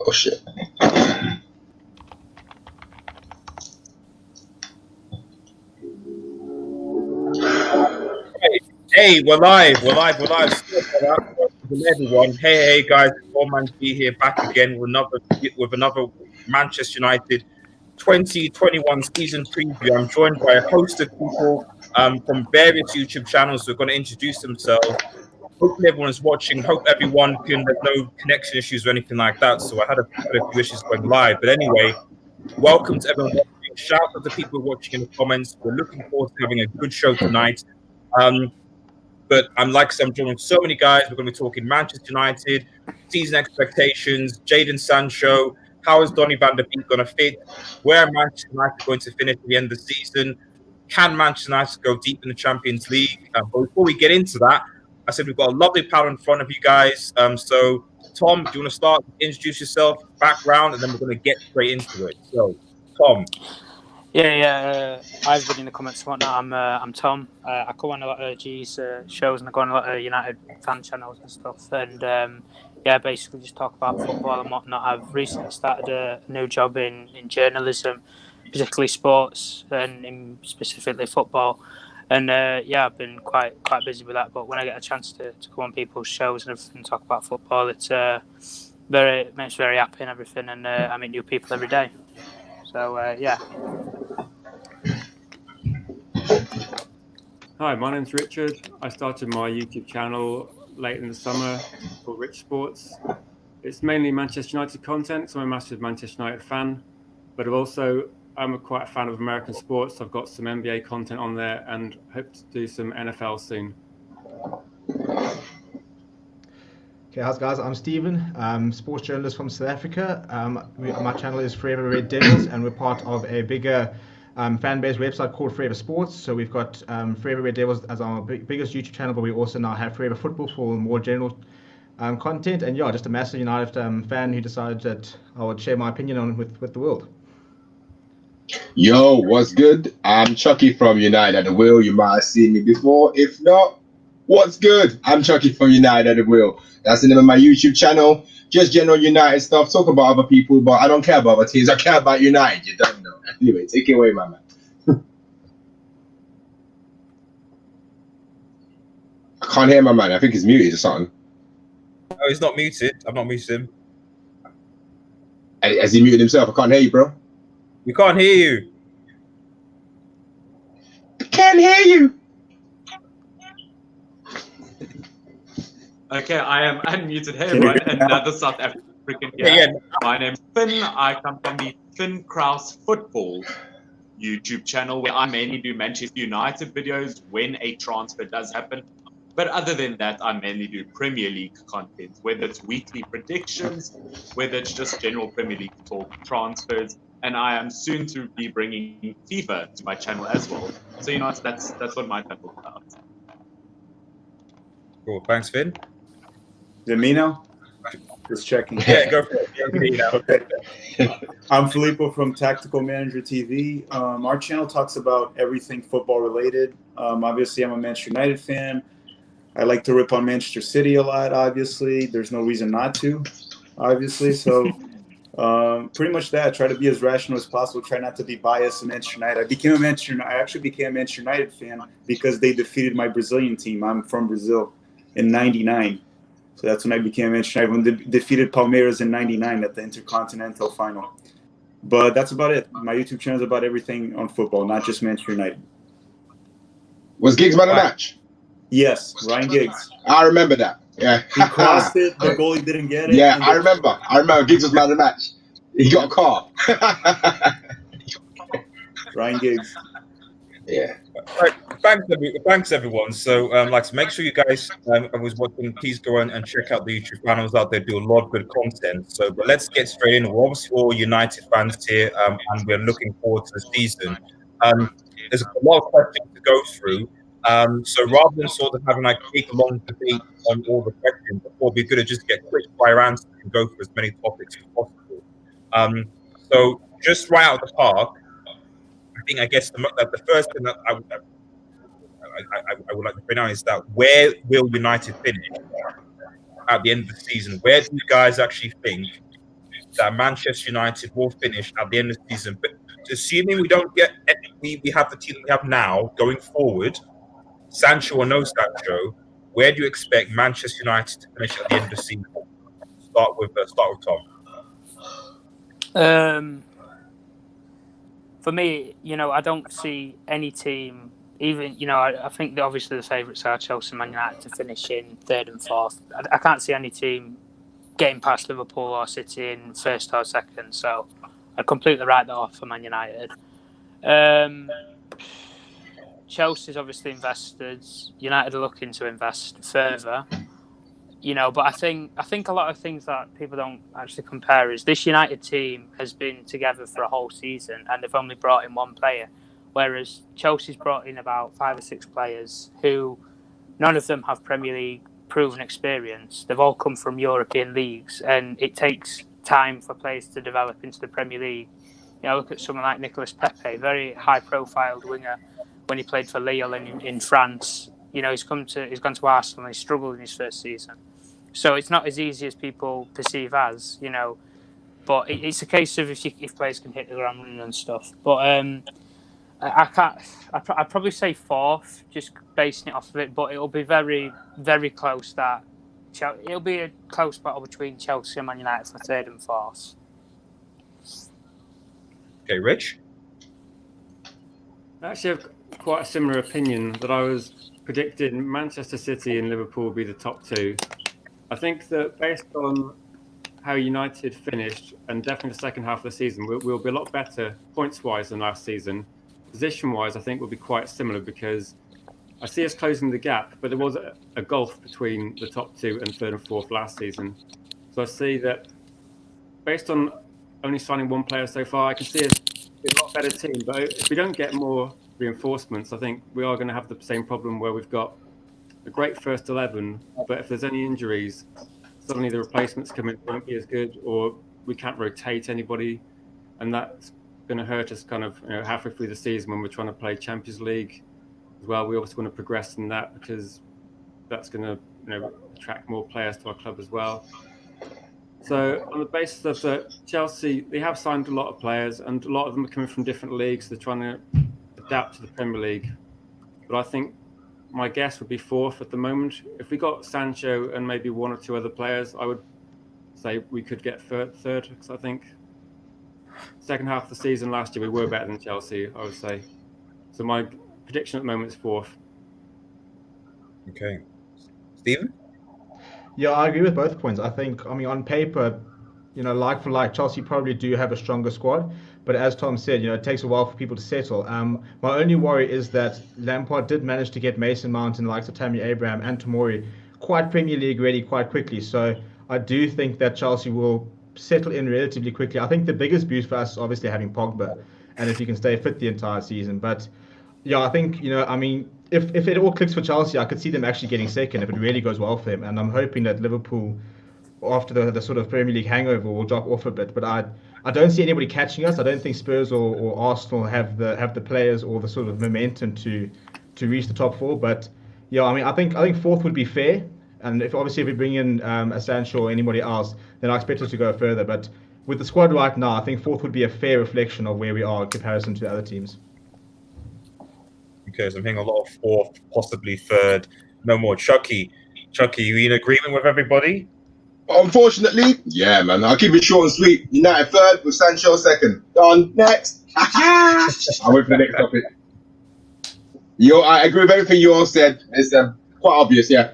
Oh shit. Hey, we're live. Sorry for that. Welcome everyone. Hey, guys, it's Roman B here, back again with another Manchester United 2021 season preview. I'm joined by a host of people from various YouTube channels who are going to introduce themselves. Hopefully, everyone's watching. Hope everyone there's no connection issues or anything like that. So I had a few issues going live, but anyway, welcome to everyone watching. Shout out to people watching in the comments. We're looking forward to having a good show tonight. But I'm joined with so many guys. We're going to be talking Manchester United, season expectations, Jadon Sancho, how is Donny van der Beek going to fit, where Manchester United going to finish at the end of the season, can Manchester United go deep in the Champions League? But before we get into that, I said we've got a lovely panel in front of you guys. So, Tom, do you want to start? Introduce yourself, background, and then we're going to get straight into it. So, Tom. Yeah. I've been in the comments and whatnot. I'm Tom. I come on a lot of G's shows and I go on a lot of United fan channels and stuff. And basically just talk about football and whatnot. I've recently started a new job in journalism, particularly sports and specifically football. And I've been quite busy with that. But when I get a chance to come on people's shows and everything, talk about football, it's makes me very happy and everything. And I meet new people every day. So Hi, my name's Richard. I started my YouTube channel late in the summer called Rich Sports. It's mainly Manchester United content, so I'm a massive Manchester United fan. But I'm quite a fan of American sports. I've got some NBA content on there and hope to do some NFL soon. Okay, how's guys? I'm Stephen, sports journalist from South Africa. My channel is Forever Red Devils, and we're part of a bigger fan-based website called Forever Sports. So we've got Forever Red Devils as our biggest YouTube channel, but we also now have Forever Football for more general content. And just a massive United fan who decided that I would share my opinion on with the world. Yo, what's good? I'm Chucky from United at the Wheel. You might have seen me before. If not, what's good? I'm Chucky from United at the Wheel. That's the name of my YouTube channel. Just general United stuff. Talk about other people, but I don't care about other teams. I care about United. You don't know. Anyway, take it away, my man. I can't hear my man. I think he's muted or something. No, he's not muted. I've not muted him. Has he muted himself? I can't hear you, bro. We can't hear you. Can't hear you. Okay, I am unmuted. Hey, everyone, another South African here. Yeah. My name's Finn. I come from the Finn Kraus Football YouTube channel, where I mainly do Manchester United videos when a transfer does happen. But other than that, I mainly do Premier League content, whether it's weekly predictions, whether it's just general Premier League talk, transfers, and I am soon to be bringing FIFA to my channel as well. So, that's what my channel is about. Cool. Thanks, Finn. Is it me now? Just checking. Yeah, go for it. Okay. I'm Filippo from Tactical Manager TV. Our channel talks about everything football related. Obviously, I'm a Manchester United fan. I like to rip on Manchester City a lot, obviously. There's no reason not to, obviously. So pretty much that. I try to be as rational as possible. Try not to be biased in Manchester United. I actually became a Manchester United fan because they defeated my Brazilian team. I'm from Brazil in '99. So that's when I became a Manchester United, when they defeated Palmeiras in '99 at the Intercontinental Final. But that's about it. My YouTube channel is about everything on football, not just Manchester United. Was Giggs man of the match? Yes, Ryan Giggs. I remember that. Yeah. He crossed it. The goalie didn't get it. Yeah, I remember. Giggs was man of the match. He got a car. Ryan Giggs. Yeah. Right. Thanks, everyone. So, make sure you guys, I was watching, please go on and check out the YouTube channels out there. Do a lot of good content. So, but let's get straight in. We're obviously all United fans here, and we're looking forward to the season. There's a lot of questions to go through. So rather than sort of having like big long debate on all the questions, I thought it'd be good to just get quick fire answers and go through as many topics as possible. So just right out of the park, I guess the first thing that I would like to bring out is that where will United finish at the end of the season? Where do you guys actually think that Manchester United will finish at the end of the season? But assuming we don't get, we have the team we have now going forward, Sancho or no Sancho, where do you expect Manchester United to finish at the end of the season? Start with Tom. For me, I don't see any team. Even I think that obviously the favourites are Chelsea and Man United to finish in third and fourth. I can't see any team getting past Liverpool or City in first or second. So I'd completely write that off for Man United. Chelsea's obviously invested. United are looking to invest further. But I think a lot of things that people don't actually compare is this United team has been together for a whole season and they've only brought in one player, whereas Chelsea's brought in about 5 or 6 players who none of them have Premier League proven experience. They've all come from European leagues, and it takes time for players to develop into the Premier League. Look at someone like Nicolas Pepe, very high-profiled winger when he played for Lille in France. He's gone to Arsenal and he struggled in his first season. So it's not as easy as people perceive as, but it's a case of if players can hit the ground running and stuff. But I'd probably say fourth, just basing it off of it. But it'll be very, very close. It'll be a close battle between Chelsea and Man United for third and fourth. Okay, Rich? I actually have quite a similar opinion, that I was predicting Manchester City and Liverpool will be the top 2. I think that based on how United finished, and definitely the second half of the season, we'll be a lot better points-wise than last season. Position-wise, I think we'll be quite similar, because I see us closing the gap, but there was a gulf between the top 2 and third and fourth last season. So I see that based on only signing one player so far, I can see us be a lot better team. But if we don't get more reinforcements, I think we are going to have the same problem where we've got a great first 11, but if there's any injuries, suddenly the replacements come in won't be as good, or we can't rotate anybody, and that's going to hurt us kind of halfway through the season when we're trying to play Champions League as well. We also want to progress in that, because that's going to attract more players to our club as well. So on the basis of that, Chelsea, they have signed a lot of players, and a lot of them are coming from different leagues. They're trying to adapt to the Premier League, but I think my guess would be fourth at the moment. If we got Sancho and maybe 1 or 2 other players, I would say we could get third, because I think second half of the season last year we were better than Chelsea, I would say. So my prediction at the moment is fourth. Okay. Stephen? Yeah, I agree with both points. I think, on paper, like for like, Chelsea probably do have a stronger squad. But as Tom said, it takes a while for people to settle. My only worry is that Lampard did manage to get Mason Mount and the likes of Tammy Abraham and Tomori quite Premier League ready quite quickly. So I do think that Chelsea will settle in relatively quickly. I think the biggest boost for us is obviously having Pogba, and if he can stay fit the entire season. But yeah, I think, if it all clicks for Chelsea, I could see them actually getting second if it really goes well for them. And I'm hoping that Liverpool, after the sort of Premier League hangover, will drop off a bit. But I don't see anybody catching us. I don't think Spurs or Arsenal have the players or the sort of momentum to reach the top 4. But yeah, I think fourth would be fair. And if we bring in a Sancho or anybody else, then I expect us to go further. But with the squad right now, I think fourth would be a fair reflection of where we are in comparison to the other teams. Okay, so I'm hearing a lot of fourth, possibly third. No more. Chucky, you in agreement with everybody? Unfortunately, yeah, man. I'll keep it short and sweet. United third with Sancho second. Done. Next. I'll wait for the next topic. I agree with everything you all said. It's quite obvious, yeah.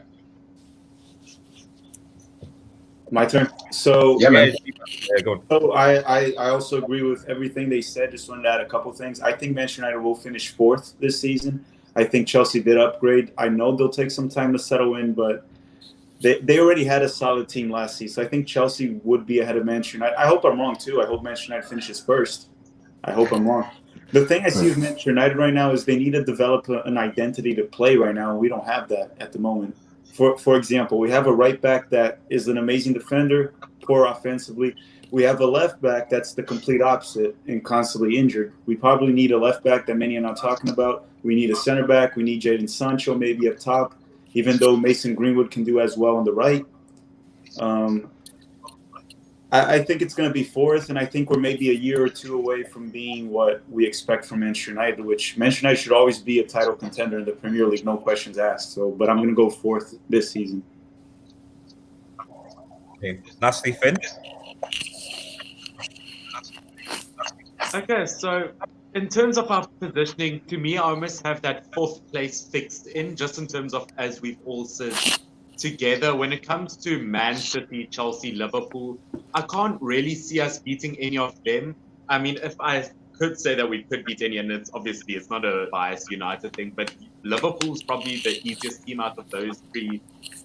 My turn. So yeah, man. Yeah, go on. So I also agree with everything they said. Just wanted to add a couple things. I think Manchester United will finish fourth this season. I think Chelsea did upgrade. I know they'll take some time to settle in, but they already had a solid team last season. So I think Chelsea would be ahead of Manchester United. I hope I'm wrong too. I hope Manchester United finishes first. I hope I'm wrong. The thing I see with Manchester United right now is they need to develop an identity to play right now, and we don't have that at the moment. For example, we have a right back that is an amazing defender, poor offensively. We have a left back that's the complete opposite and constantly injured. We probably need a left back that many are not talking about. We need a center back. We need JADON Sancho maybe up top, even though Mason Greenwood can do as well on the right. I think it's going to be fourth, and I think we're maybe a year or two away from being what we expect from Manchester United, which Manchester United should always be a title contender in the Premier League, no questions asked. So, but I'm going to go fourth this season. Okay. Lastly, Finn. Okay, so in terms of our positioning, to me, I almost have that fourth place fixed in, just in terms of as we've all said together. When it comes to Man City, Chelsea, Liverpool, I can't really see us beating any of them. I mean, if I could say that we could beat any, and it's not a biased United thing, but Liverpool's probably the easiest team out of those three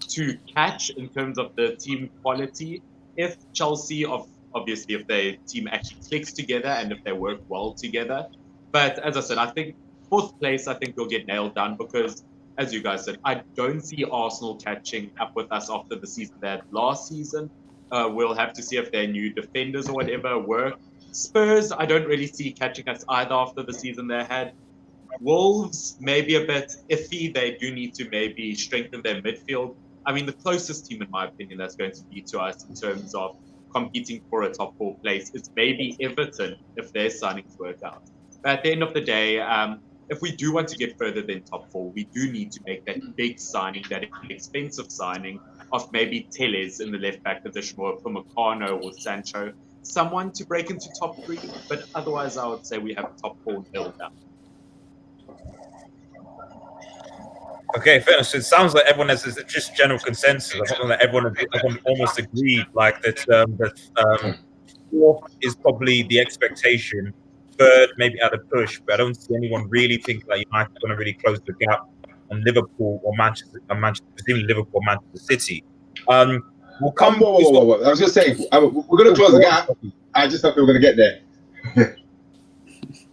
to catch in terms of the team quality. If Chelsea, obviously, if their team actually clicks together and if they work well together. But as I said, I think fourth place, I think we'll get nailed down because, as you guys said, I don't see Arsenal catching up with us after the season they had last season. We'll have to see if their new defenders or whatever work. Spurs, I don't really see catching us either after the season they had. Wolves, maybe a bit iffy. They do need to maybe strengthen their midfield. I mean, the closest team, in my opinion, that's going to be to us in terms of competing for a top four place is maybe Everton if their signings work out. But at the end of the day, if we do want to get further than top four, we do need to make that big signing, that expensive signing of maybe Telles in the left back position or Pumacano or Sancho, someone to break into top three. But otherwise, I would say we have top four nailed down. Okay, fair enough. So it sounds like everyone has just general consensus. I think that everyone almost agreed, like that fourth is probably the expectation. Third, maybe at a push, but I don't see anyone really think that United are going to really close the gap on Liverpool or Manchester, presumably Liverpool or Manchester City. We'll come. Whoa. I was just saying, we're going to close the gap. I just thought we were going to get there.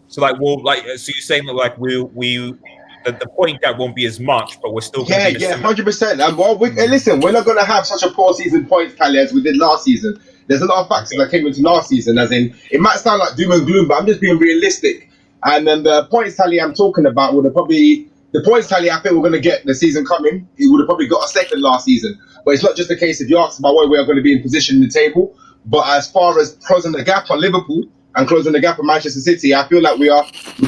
So, like, so you're saying that, like, the point gap won't be as much, but we're still going to be 100%. Listen, we're not going to have such a poor season points tally as we did last season. There's a lot of factors that came into last season, as in, it might sound like doom and gloom, but I'm just being realistic. And then the points tally I'm talking about would have probably, the points tally I think we're going to get the season coming, it would have probably got a second last season. But it's not just a case if you ask about where we are going to be in position in the table, but as far as closing the gap on Liverpool and closing the gap on Manchester City, I feel like we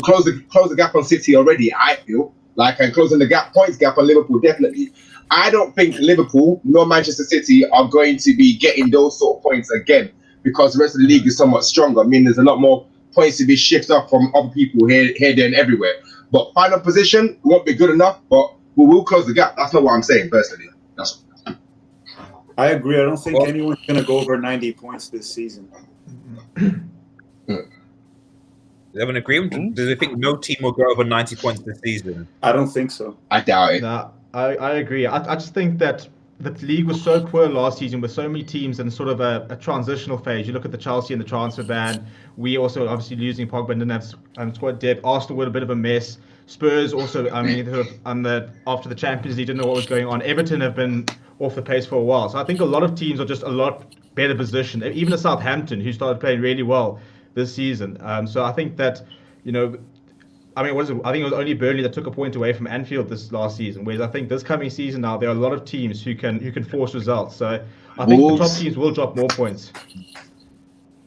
close the gap on City already, I feel. Like, and closing the points gap on Liverpool, definitely. I don't think Liverpool nor Manchester City are going to be getting those sort of points again because the rest of the league is somewhat stronger. I mean, there's a lot more points to be shifted up from other people here, there, and everywhere. But final position won't be good enough, but we will close the gap. That's not what I'm saying, personally. I agree. I don't think anyone's going to go over 90 points this season. Do you have an agreement? Do they think no team will go over 90 points this season? I don't think so. I doubt it. No, I agree. I just think that the league was so poor last season with so many teams in sort of a transitional phase. You look at the Chelsea and the transfer ban. We also obviously losing Pogba and didn't have squad depth. Arsenal were a bit of a mess. Spurs also, I mean, after the Champions League, didn't know what was going on. Everton have been off the pace for a while. So I think a lot of teams are just a lot better positioned. Even the Southampton, who started playing really well this season. So I think that, I think it was only Burnley that took a point away from Anfield this last season. Whereas I think this coming season now there are a lot of teams who can force results. So I think the top teams will drop more points.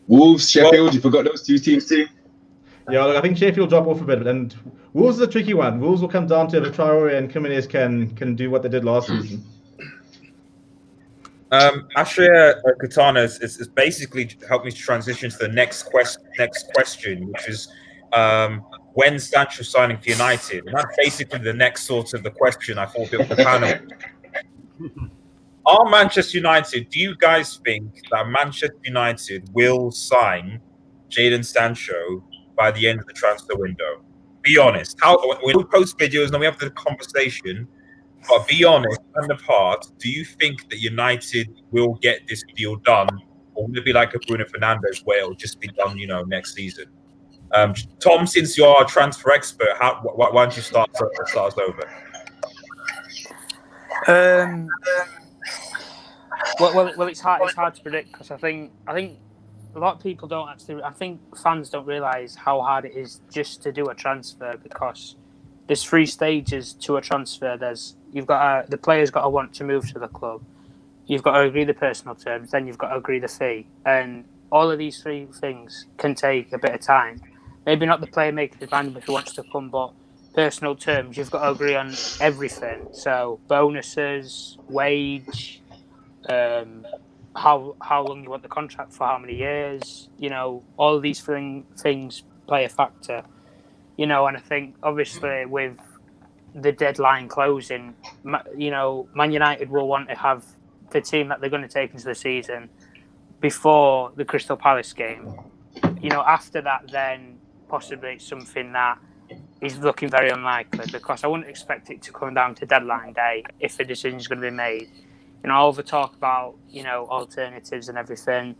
Wolves, Sheffield, you forgot those two teams too. Yeah, look, I think Sheffield drop off a bit, and Wolves is a tricky one. Wolves will come down to if Traore and Jimenez can do what they did last season. Ashria Katana is basically helped me to transition to the next question, which is when Sancho signing for United, and that's basically the next sort of the question I thought built the panel. Are Manchester United? Do you guys think that Manchester United will sign JADON Sancho by the end of the transfer window? Be honest. We post videos and we have the conversation. But be honest, hand of heart, do you think that United will get this deal done? Or will it be like a Bruno Fernandes where it'll just be done, next season? Tom, since you're a transfer expert, why don't you start us over? Well, it's hard to predict because I think a lot of people don't actually. I think fans don't realise how hard it is just to do a transfer because there's 3 stages to a transfer. You've got the player's got to want to move to the club. you've got to agree the personal terms, then you've got to agree the fee. And all of these three things can take a bit of time. Maybe not the player making his mind if he wants to come, but personal terms, you've got to agree on everything. So bonuses, wage, how long you want the contract for, how many years, all of these things play a factor. And I think obviously with the deadline closing, Man United will want to have the team that they're going to take into the season before the Crystal Palace game. After that, then possibly it's something that is looking very unlikely, because I wouldn't expect it to come down to deadline day if the decision is going to be made. All the talk about, alternatives and everything.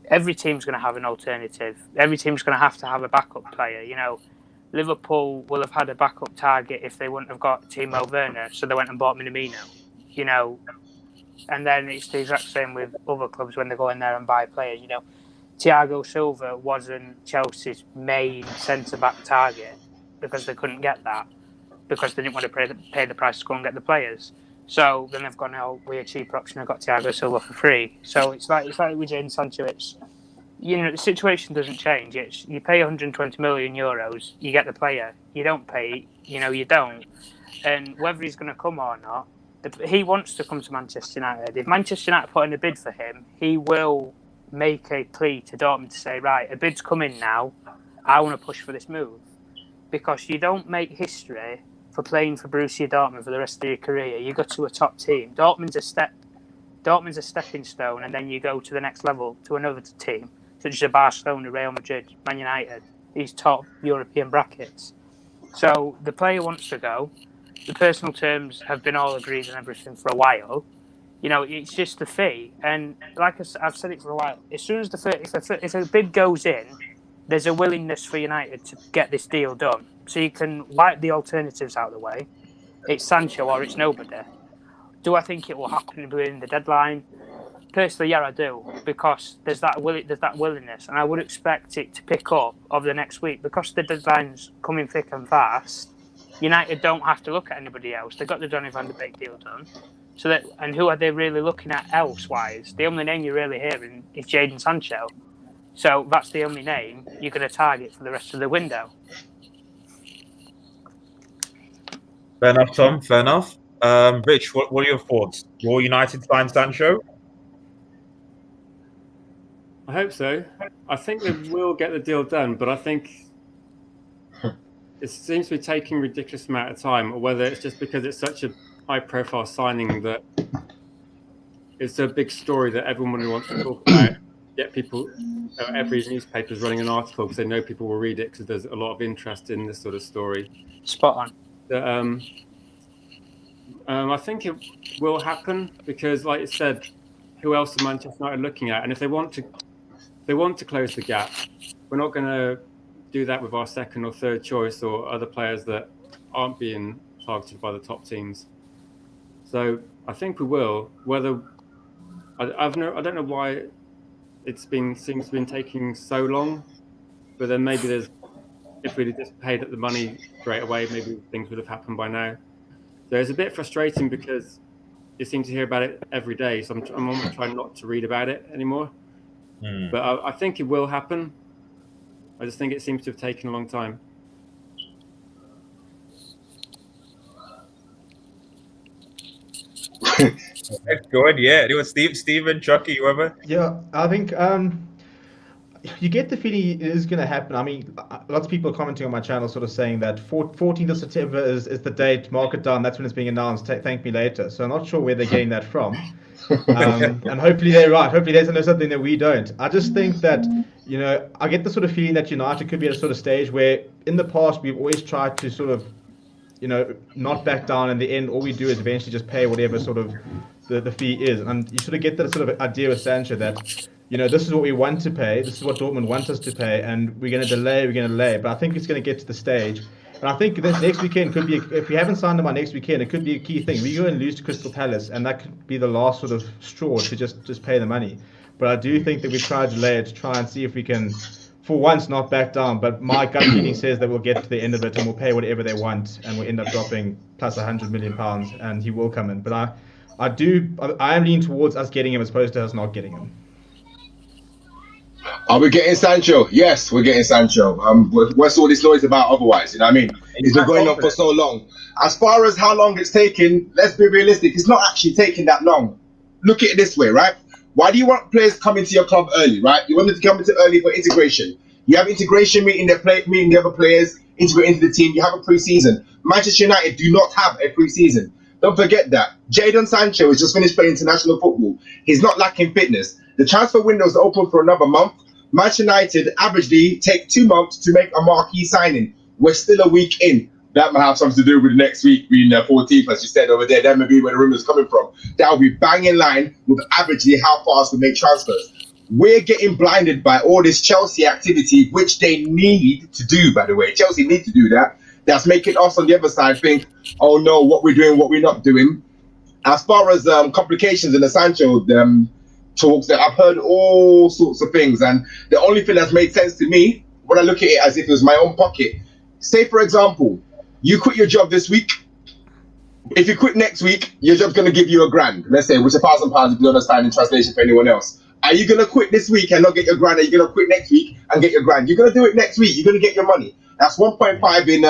Every team's going to have an alternative. Every team's going to have a backup player. Liverpool will have had a backup target if they wouldn't have got Timo Werner, so they went and bought Minamino. And then it's the exact same with other clubs when they go in there and buy players. Thiago Silva wasn't Chelsea's main centre-back target because they couldn't get that, because they didn't want to pay the price to go and get the players. So then they've gone, we're a cheaper option. I've got Thiago Silva for free. So it's like with Jadon Sancho. It's the situation doesn't change. It's you pay 120 million euros, you get the player. You don't pay, you don't. And whether he's going to come or not, he wants to come to Manchester United. If Manchester United put in a bid for him, he will make a plea to Dortmund to say, right, a bid's coming now. I want to push for this move, because you don't make history for playing for Borussia Dortmund for the rest of your career. You go to a top team. Dortmund's a stepping stone, and then you go to the next level to another team, such as Barcelona, Real Madrid, Man United, these top European brackets. So the player wants to go. The personal terms have been all agreed and everything for a while. It's just the fee. And like I've said it for a while, as soon as if a bid goes in, there's a willingness for United to get this deal done. So you can wipe the alternatives out of the way. It's Sancho or it's nobody. Do I think it will happen within the deadline? Personally, yeah, I do, because there's that willingness, and I would expect it to pick up over the next week, because the deadline's coming thick and fast. United don't have to look at anybody else. They've got the Donny van de Beek deal done. And who are they really looking at elsewise? The only name you're really hearing is Jadon Sancho. So that's the only name you're going to target for the rest of the window. Fair enough, Tom. Fair enough. Rich, what are your thoughts? Will United sign Sancho? I hope so. I think they will get the deal done, but I think it seems to be taking a ridiculous amount of time, or whether it's just because it's such a high-profile signing that it's a big story that everyone wants to talk about. Get people, every newspaper's running an article because they know people will read it, because there's a lot of interest in this sort of story. Spot on. I think it will happen because, like you said, who else is Manchester United looking at? And if they want to close the gap, we're not going to do that with our second or third choice or other players that aren't being targeted by the top teams. So I think we will. Whether I don't know why seems to have been taking so long, but then maybe if we'd just paid up the money straight away, maybe things would have happened by now. So it's a bit frustrating because you seem to hear about it every day. So I'm almost trying not to read about it anymore. But I think it will happen. I just think it seems to have taken a long time. Good, yeah. Anyone, Stephen, Chucky, whoever? Yeah, I think you get the feeling it is going to happen. I mean, lots of people are commenting on my channel sort of saying that 14th of September is the date, mark it down, that's when it's being announced, thank me later. So I'm not sure where they're getting that from. And hopefully they're right. Hopefully they know something that we don't. I just think that, I get the sort of feeling that United could be at a sort of stage where in the past we've always tried to sort of, not back down. In the end, all we do is eventually just pay whatever sort of the fee is. And you sort of get that sort of idea with Sancho that, this is what we want to pay, this is what Dortmund wants us to pay, and we're going to delay. But I think it's going to get to the stage. And I think this next weekend could be, if we haven't signed him by next weekend, it could be a key thing. We go and lose to Crystal Palace, and that could be the last sort of straw to just pay the money. But I do think that we try to delay it to try and see if we can, for once, not back down. But my gut feeling says that we'll get to the end of it and we'll pay whatever they want, and we'll end up dropping plus £100 million, and he will come in. But I am leaning towards us getting him as opposed to us not getting him. Are we getting Sancho? Yes, we're getting Sancho. What's all this noise about otherwise? You know what I mean? It's been going on for so long. As far as how long it's taken, let's be realistic. It's not actually taking that long. Look at it this way, right? Why do you want players coming to your club early, right? You want them to come into early for integration. You have integration meeting the other players, integrate into the team. You have a pre-season. Manchester United do not have a pre-season. Don't forget that. JADON Sancho has just finished playing international football. He's not lacking fitness. The transfer window is open for another month. Manchester United averagely take 2 months to make a marquee signing. We're still a week in. That might have something to do with next week being 14th, as you said over there. That may be where the rumors coming from. That will be bang in line with averagely how fast we make transfers. We're getting blinded by all this Chelsea activity, which they need to do, by the way. Chelsea need to do that. That's making us on the other side think, oh no, what we're doing, what we're not doing. As far as complications in the Sancho talks, that I've heard all sorts of things, and the only thing that's made sense to me when I look at it as if it was my own pocket. Say, for example, you quit your job this week. If you quit next week, your job's going to give you £1,000, let's say, which is £1,000 if you understand in translation for anyone else. Are you going to quit this week and not get your grand? Are you going to quit next week and get your grand? You're going to do it next week. You're going to get your money. That's 1.5 in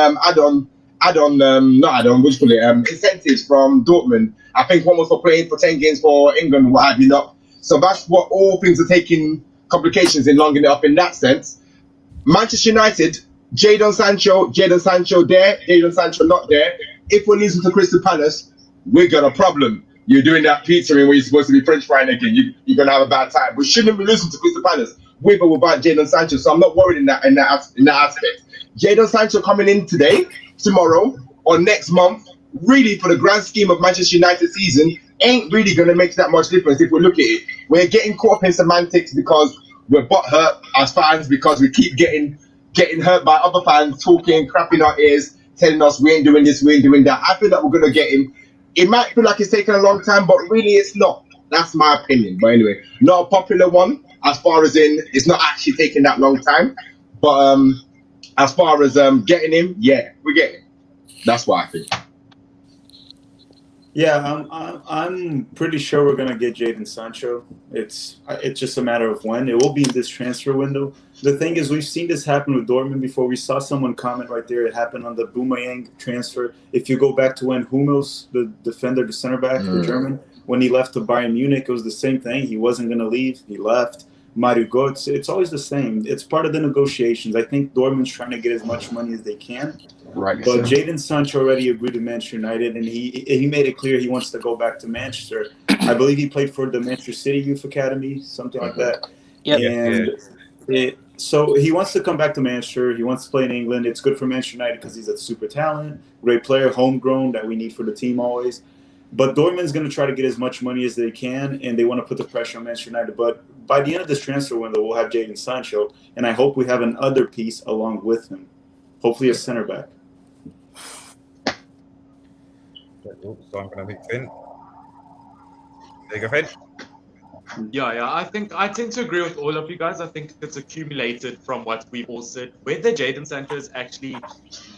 incentives from Dortmund. I think one was for playing for 10 games for England, what have you not. So that's what all things are taking complications in long enough in that sense. Manchester United, JADON Sancho there, JADON Sancho not there. If we're losing to Crystal Palace, we got a problem. You're doing that pizzering where you're supposed to be French frying again. You're gonna have a bad time. We shouldn't be losing to Crystal Palace with or without JADON Sancho. So I'm not worried in that aspect. JADON Sancho coming in today, tomorrow, or next month, really for the grand scheme of Manchester United season, ain't really gonna make that much difference if we look at it. We're getting caught up in semantics because we're butthurt as fans because we keep getting hurt by other fans talking crap in our ears, telling us we ain't doing this, we ain't doing that. I feel that we're gonna get him. It might feel like it's taking a long time, but really it's not. That's my opinion. But anyway, not a popular one as far as in it's not actually taking that long time. But as far as getting him, yeah, we get him. That's what I think. Yeah, I'm pretty sure we're gonna get JADON Sancho. It's just a matter of when. It will be in this transfer window. The thing is, we've seen this happen with Dortmund before. We saw someone comment right there. It happened on the Boomerang transfer. If you go back to when Hummels, the defender, the center back, the German, when he left to Bayern Munich, it was the same thing. He wasn't gonna leave. He left. Mario Götze, it's always the same. It's part of the negotiations. I think Dortmund's trying to get as much money as they can. Right. But JADON Sancho already agreed to Manchester United, and he made it clear he wants to go back to Manchester. I believe he played for the Manchester City Youth Academy, something like that. Yep. So he wants to come back to Manchester. He wants to play in England. It's good for Manchester United because he's a super talent, great player, homegrown that we need for the team always. But Dortmund's going to try to get as much money as they can, and they want to put the pressure on Manchester United. But by the end of this transfer window, we'll have JADON Sancho, and I hope we have another piece along with him, hopefully a center back. So I'm going to mix in. There you go, Finn. Yeah, I tend to agree with all of you guys. I think it's accumulated from what we've all said. Whether JADON Sancho is actually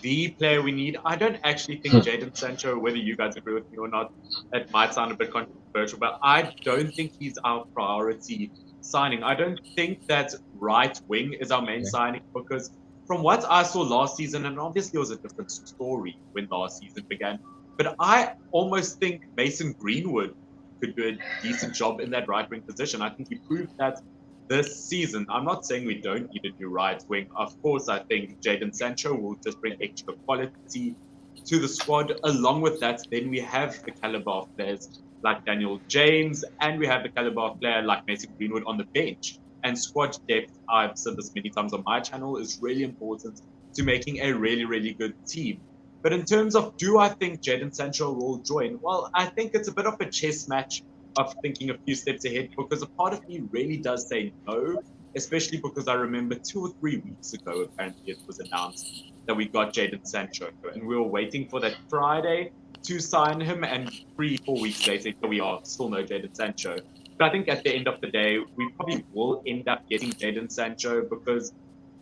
the player we need, I don't actually think JADON Sancho, whether you guys agree with me or not, it might sound a bit controversial, but I don't think he's our priority signing. I don't think that right wing is our main signing because from what I saw last season, and obviously it was a different story when last season began, but I almost think Mason Greenwood could do a decent job in that right wing position. I think he proved that this season. I'm not saying we don't need a new right wing. Of course, I think JADON Sancho will just bring extra quality to the squad. Along with that, then we have the caliber of players like Daniel James, and we have the caliber of player like Mason Greenwood on the bench. And squad depth, I've said this many times on my channel, is really important to making a really, really good team. But in terms of, do I think JADON Sancho will join? Well, I think it's a bit of a chess match of thinking a few steps ahead because a part of me really does say no, especially because I remember 2 or 3 weeks ago, apparently it was announced that we got JADON Sancho and we were waiting for that Friday to sign him, and 3-4 weeks later, we are still no JADON Sancho. But I think at the end of the day, we probably will end up getting JADON Sancho because,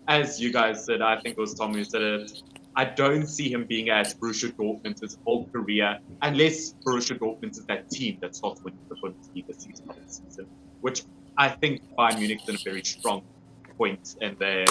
as you guys said, I think it was Tom who said it, I don't see him being at Borussia Dortmund his whole career, unless Borussia Dortmund is that team that starts winning the Bundesliga season after season, which I think Bayern Munich's in a very strong point and they're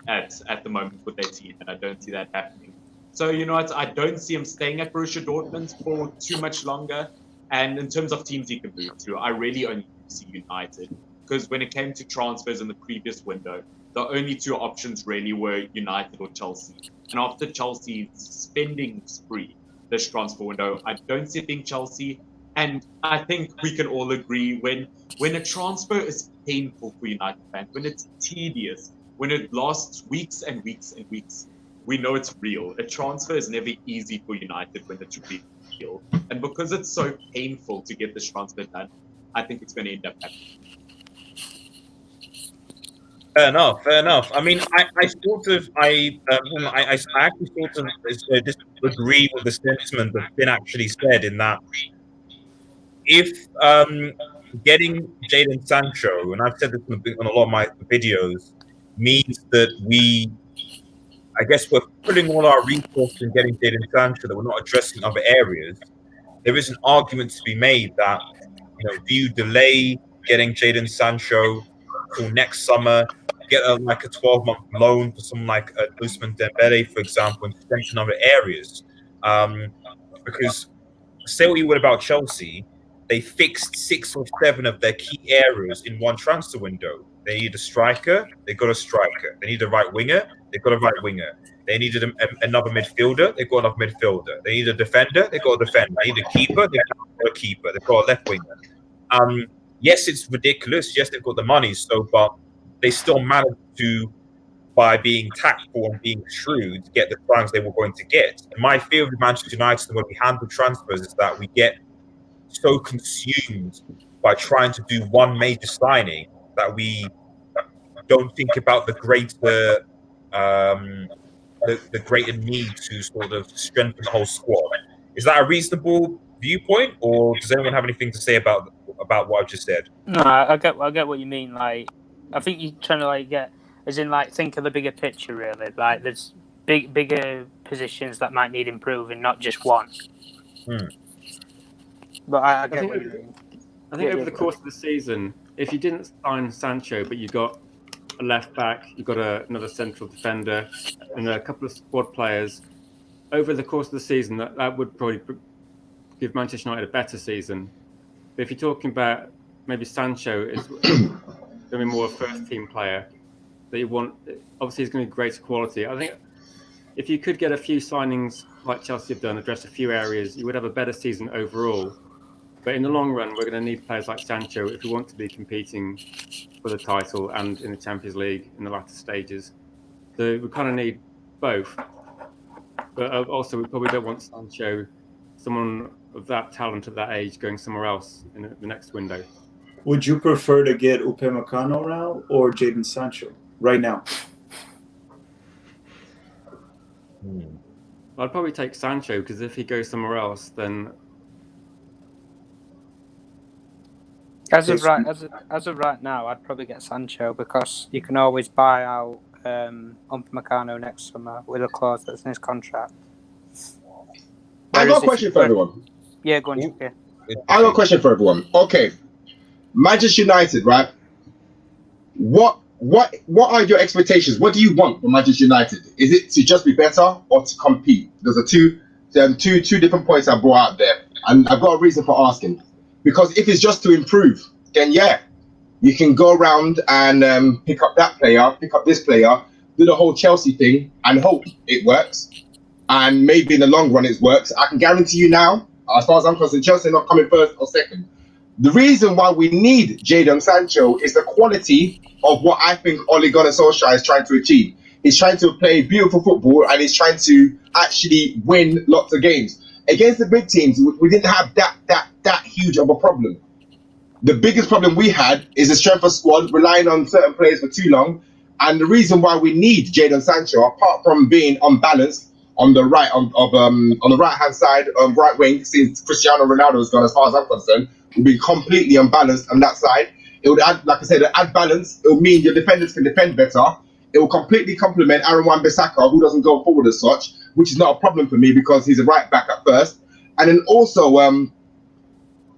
at the moment with their team, and I don't see that happening. So, you know what, I don't see him staying at Borussia Dortmund for too much longer. And in terms of teams he can move to, I really only see United. Because when it came to transfers in the previous window, the only two options really were United or Chelsea. And after Chelsea's spending spree this transfer window, I don't see it being Chelsea. And I think we can all agree when a transfer is painful for United fans, when it's tedious, when it lasts weeks and weeks and weeks, we know it's real. A transfer is never easy for United when it's real. And because it's so painful to get this transfer done, I think it's going to end up happening. Fair enough. I mean, I actually sort of disagree with the sentiment that's been actually said in that if getting Jadon Sancho, and I've said this on a lot of my videos, means that I guess we're putting all our resources in getting Jadon Sancho, that we're not addressing other areas. There is an argument to be made that, do you delay getting Jadon Sancho till next summer, get a 12-month loan for someone like Ousmane Dembele, for example, and strengthen other areas? Because say what you would about Chelsea, they fixed 6 or 7 of their key areas in one transfer window. They need a striker, they got a striker. They need a right winger, they got a right winger. They needed another midfielder, they got another midfielder. They need a defender, they got a defender. They need a keeper, they got a keeper. They've got a left winger. Yes, it's ridiculous. Yes, they've got the money, but they still managed to, by being tactful and being shrewd, get the signings they were going to get. And my fear with Manchester United and when we handle transfers is that we get so consumed by trying to do one major signing that we don't think about the greater the greater need to sort of strengthen the whole squad. Is that a reasonable viewpoint, or does anyone have anything to say about what I've just said? No, I get what you mean. I think you're trying to get, as in think of the bigger picture. Really, there's bigger positions that might need improving, not just one. But I get what you mean. I think over the course of the season, if you didn't sign Sancho, but you got a left back, you got another central defender, and a couple of squad players, over the course of the season, that would probably give Manchester United a better season. But if you're talking about maybe Sancho is going to be more a first-team player that you want, obviously he's going to be greater quality. I think if you could get a few signings like Chelsea have done, address a few areas, you would have a better season overall. But in the long run, we're going to need players like Sancho if we want to be competing for the title and in the Champions League in the latter stages. So we kind of need both. But also, we probably don't want Sancho, someone of that talent at that age, going somewhere else in the next window. Would you prefer to get Upamecano now or Jadon Sancho right now? I'd probably take Sancho, because if he goes somewhere else, then... As of right now, I'd probably get Sancho, because you can always buy out Upamecano next summer with a clause that's in his contract. I got a question for everyone. Yeah, go on. Yeah. I got a question for everyone. Okay, Manchester United, right? What are your expectations? What do you want from Manchester United? Is it to just be better or to compete? There's two different points I brought out there, and I've got a reason for asking. Because if it's just to improve, then yeah, you can go around and pick up that player, pick up this player, do the whole Chelsea thing, and hope it works. And maybe in the long run it works. I can guarantee you now, as far as I'm concerned, Chelsea are not coming first or second. The reason why we need Jadon Sancho is the quality of what I think Ole Gunnar Solskjaer is trying to achieve. He's trying to play beautiful football, and he's trying to actually win lots of games. Against the big teams, we didn't have that huge of a problem. The biggest problem we had is the strength of squad, relying on certain players for too long. And the reason why we need Jadon Sancho, apart from being unbalanced on the right on the right hand side, right wing, since Cristiano Ronaldo has gone, as far as I'm concerned, will be completely unbalanced on that side. It would add, like I said, add balance. It would mean your defenders can defend better. It will completely complement Aaron Wan-Bissaka, who doesn't go forward as such, which is not a problem for me because he's a right back at first. And then also,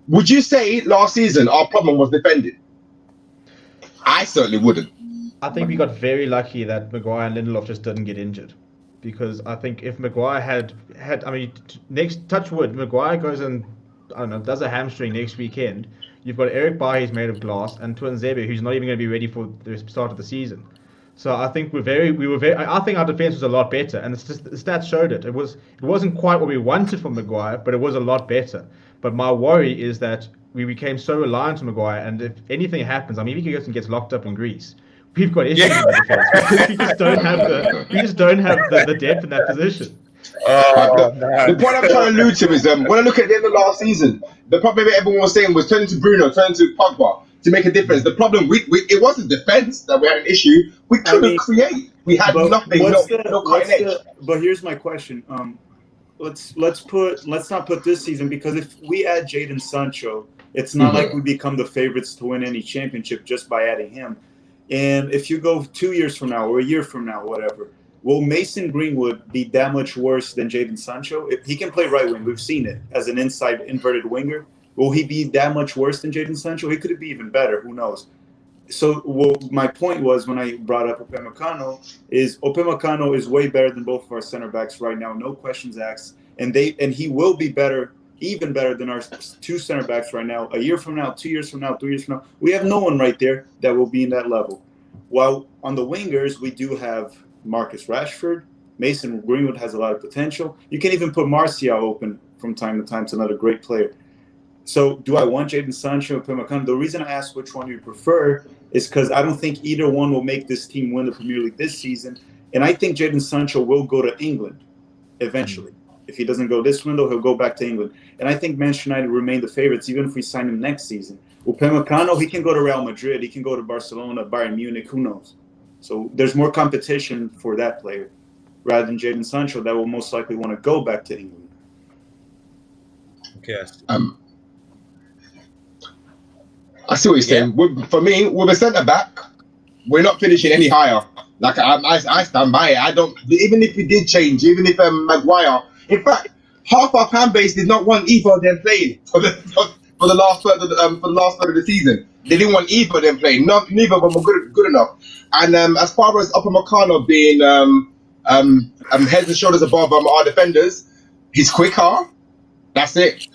would you say last season our problem was defending? I certainly wouldn't. I think we got very lucky that Maguire and Lindelof just didn't get injured, because I think if Maguire had, I mean, next touch wood, Maguire goes and I don't know, does a hamstring next weekend. You've got Eric Bailly, who's made of glass, and Tuanzebe, who's not even going to be ready for the start of the season. So I think we were very. I think our defense was a lot better, and the stats showed it. It wasn't quite what we wanted from Maguire, but it was a lot better. But my worry is that we became so reliant on Maguire, and if anything happens, I mean, if he goes and gets locked up in Greece, we've got issues in the defense because we just don't have the depth in that position. The point I'm trying to allude to is when I look at the end of last season, the problem everyone was saying was turning to Bruno, turning to Pogba to make a difference. The problem it wasn't defense that we had an issue. We couldn't create. We had nothing. No cutting edge. But here's my question. Let's not put this season, because if we add Jadon Sancho, it's not like we become the favorites to win any championship just by adding him. And if you go 2 years from now or a year from now, whatever, will Mason Greenwood be that much worse than Jadon Sancho? If he can play right wing, we've seen it as an inside inverted winger. Will he be that much worse than Jadon Sancho? He could be even better. Who knows? So my point was, when I brought up Upamecano is way better than both of our center backs right now, no questions asked. And he will be better, even better than our two center backs right now. A year from now, 2 years from now, 3 years from now, we have no one right there that will be in that level. While on the wingers, we do have Marcus Rashford. Mason Greenwood has a lot of potential. You can even put Martial open from time to time to another great player. So do I want Jadon Sancho and Upamecano? The reason I ask which one you prefer is because I don't think either one will make this team win the Premier League this season. And I think Jadon Sancho will go to England eventually. If he doesn't go this window, he'll go back to England. And I think Manchester United remain the favorites, even if we sign him next season. Upamecano, he can go to Real Madrid. He can go to Barcelona, Bayern Munich, who knows? So there's more competition for that player rather than Jadon Sancho that will most likely want to go back to England. Yes. I see what you're saying. For me, with a centre back, we're not finishing any higher. Like I stand by it. I don't. Even if we did change, even if Maguire. In fact, half our fan base did not want either of them playing for the last third of the season. They didn't want either of them playing. Neither of them were good enough. And as far as Upamecano being heads and shoulders above our defenders, he's quicker. That's it.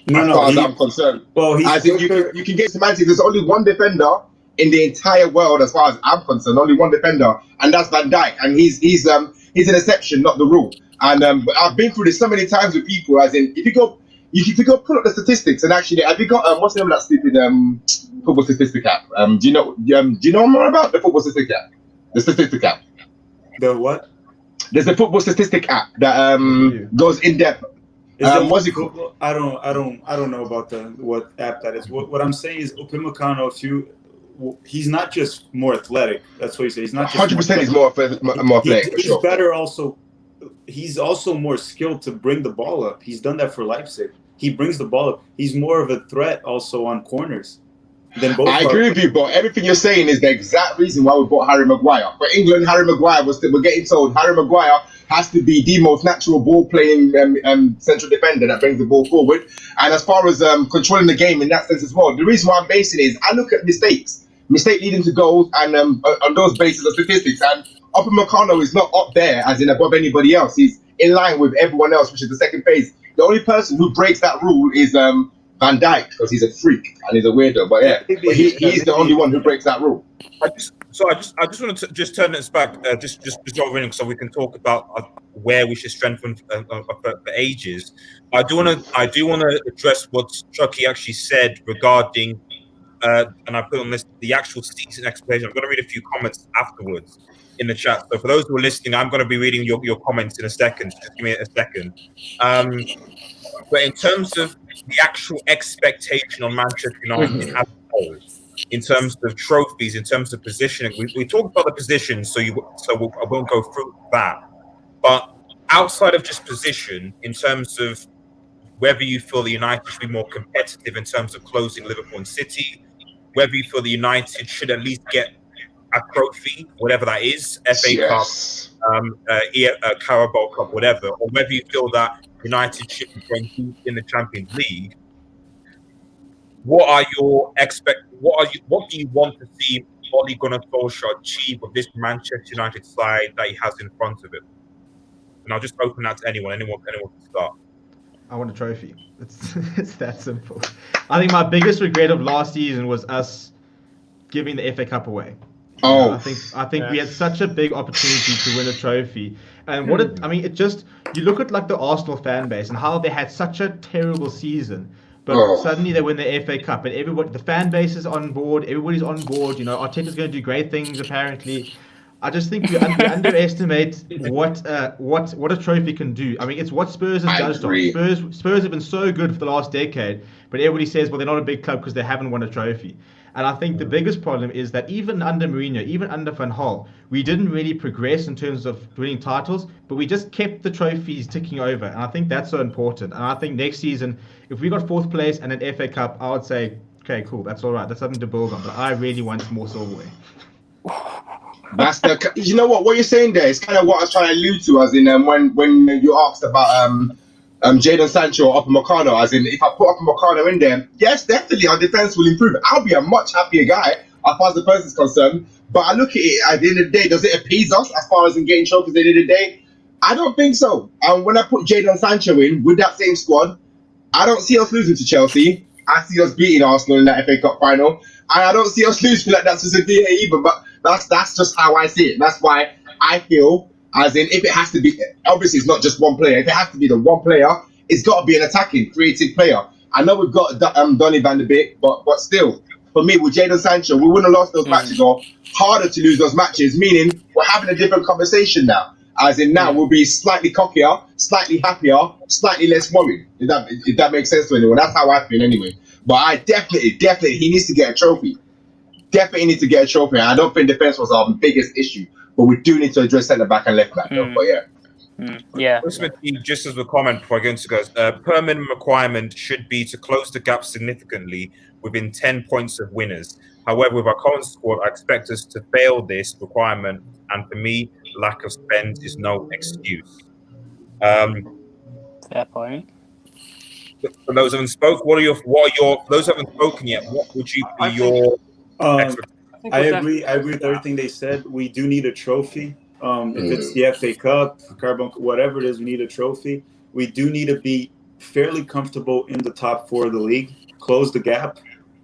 As far as I'm concerned. Well, I think you can get semantics. There's only one defender in the entire world, as far as I'm concerned. Only one defender, and that's Van Dijk. And he's an exception, not the rule. And I've been through this so many times with people. As in, if you go pull up the statistics, and actually, have you got what's the name of that stupid football statistic app? Do you know more about the football statistic app? The statistic app. The what? There's a football statistic app that goes in depth. What's it called? I don't know about what app that is. What I'm saying is Upamecano, he's not just more athletic. That's what he says. He's not just 100%. He's more athletic. He's sure. better also. He's also more skilled to bring the ball up. He's done that for Leipzig. He brings the ball up. He's more of a threat also on corners than both. I agree with you, but everything you're saying is the exact reason why we bought Harry Maguire. For England, Harry Maguire we're getting told Harry Maguire has to be the most natural ball-playing central defender that brings the ball forward. And as far as controlling the game in that sense as well, the reason why I'm basing it is I look at mistake leading to goals, and on those bases of statistics. And Upamecano is not up there as in above anybody else. He's in line with everyone else, which is the second phase. The only person who breaks that rule is Van Dijk, because he's a freak and he's a weirdo. But yeah, he's the only one who breaks that rule. I just wanted to just turn this back, just over in, so we can talk about where we should strengthen for ages. I do want to address what Chucky actually said regarding, and I put on this the actual season explanation. I'm going to read a few comments afterwards in the chat. So for those who are listening, I'm going to be reading your comments in a second. Just give me a second. But in terms of the actual expectation on Manchester United as a whole, in terms of trophies, in terms of positioning, we talked about the position, I won't go through that. But outside of just position, in terms of whether you feel the United should be more competitive in terms of closing Liverpool and City, whether you feel the United should at least get a trophy, whatever that is, FA Cup, Carabao Cup, whatever, or whether you feel that United should be going deep in the Champions League. What are your What do you want to see Ole Gunnar Solskjaer achieve with this Manchester United side that he has in front of him? And I'll just open that to anyone. Anyone can start. I want a trophy. It's that simple. I think my biggest regret of last season was us giving the FA Cup away. Oh, I think we had such a big opportunity to win a trophy, and you look at like the Arsenal fan base and how they had such a terrible season, but suddenly they win the FA Cup and the fan base is on board, everybody's on board. Arteta's going to do great things apparently. I just think we underestimate what a trophy can do. I mean, it's what Spurs has judged on. Spurs have been so good for the last decade, but everybody says, well, they're not a big club because they haven't won a trophy. And I think the biggest problem is that even under Mourinho, even under Van Gaal, we didn't really progress in terms of winning titles, but we just kept the trophies ticking over. And I think that's so important. And I think next season, if we got 4th place and an FA Cup, I would say, okay, cool, that's all right. That's something to build on. But I really want more silverware. That's you know what you're saying there is kind of what I was trying to allude to, as in when you asked about Jadon Sancho or Upamecano, as in if I put Upamecano in there, yes, definitely our defense will improve. I'll be a much happier guy as far as the person's concerned. But I look at it at the end of the day, does it appease us as far as in getting trophies at the end of the day? I don't think so. And when I put Jadon Sancho in with that same squad, I don't see us losing to Chelsea. I see us beating Arsenal in that FA Cup final, and I don't see us losing like that to Sevilla either. But that's just how I see it. That's why I feel, as in, if it has to be, obviously it's not just one player. If it has to be the one player, it's got to be an attacking, creative player. I know we've got Donny van de Beek, but still, for me, with Jadon Sancho, we wouldn't have lost those matches, or harder to lose those matches, meaning we're having a different conversation now. As in now, we'll be slightly cockier, slightly happier, slightly less worried. If that makes sense to anyone. That's how I feel anyway. But I definitely, he needs to get a trophy. Definitely need to get a trophy. I don't think defense was our biggest issue, but we do need to address centre back and left back. But yeah. Just as a comment before I go into guys, per minimum requirement should be to close the gap significantly within 10 points of winners. However, with our current squad, I expect us to fail this requirement, and for me, lack of spend is no excuse. Fair point. For those who haven't spoken, what are your those who haven't spoken yet? What would you be your? I agree with everything they said. We do need a trophy. If it's the FA Cup, Carabao, whatever it is, we need a trophy. We do need to be fairly comfortable in the top 4 of the league, close the gap,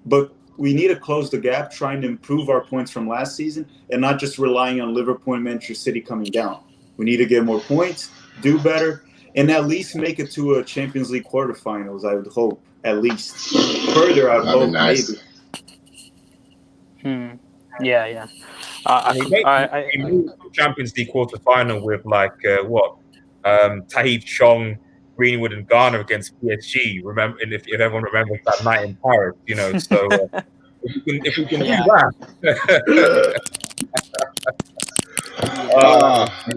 but we need to close the gap, trying to improve our points from last season and not just relying on Liverpool and Manchester City coming down. We need to get more points, do better, and at least make it to a Champions League quarterfinals, I would hope, at least. Further, I would hope, nice. maybe. Yeah. I moved to Champions League quarterfinal with Tahith Chong, Greenwood, and Ghana against PSG. Remember, and if everyone remembers that night in Paris, So if we can do that,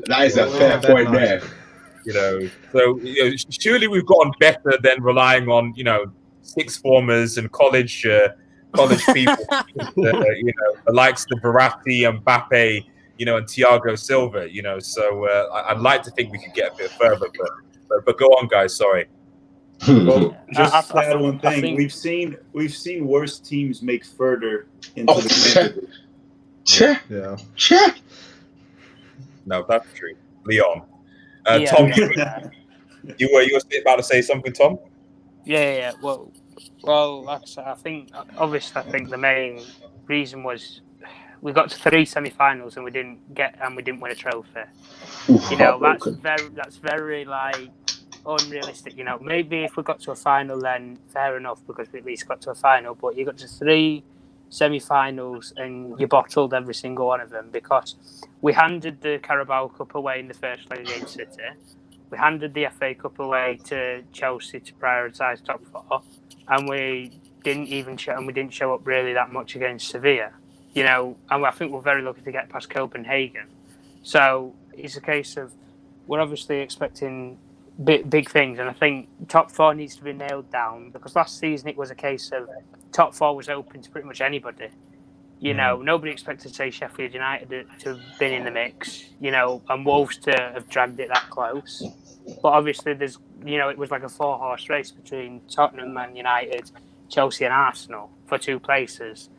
that is a fair point there. Surely we've gotten better than relying on sixth formers and college people, the likes of Verratti and Mbappe, and Thiago Silva, So I'd like to think we could get a bit further, but go on, guys. Sorry. Well, just to add one thing, we've seen worse teams make further into the Champions League. No, that's true. Leon, Tom, you were about to say something, Tom? Yeah. Well, like I said, I think the main reason was we got to 3 semi-finals and we didn't win a trophy. That's very unrealistic. Maybe if we got to a final, then fair enough because we at least got to a final. But you got to 3 semi-finals and you bottled every single one of them because we handed the Carabao Cup away in the first leg against City. We handed the FA Cup away to Chelsea to prioritise top 4, and we didn't show up really that much against Sevilla. And I think we're very lucky to get past Copenhagen. So it's a case of we're obviously expecting big things, and I think top 4 needs to be nailed down because last season it was a case of top 4 was open to pretty much anybody. You know, nobody expected, say, Sheffield United to have been in the mix, you know, and Wolves to have dragged it that close. But obviously, there's, you know, it was like a 4-horse race between Tottenham, Man United, Chelsea, and Arsenal for 2 places.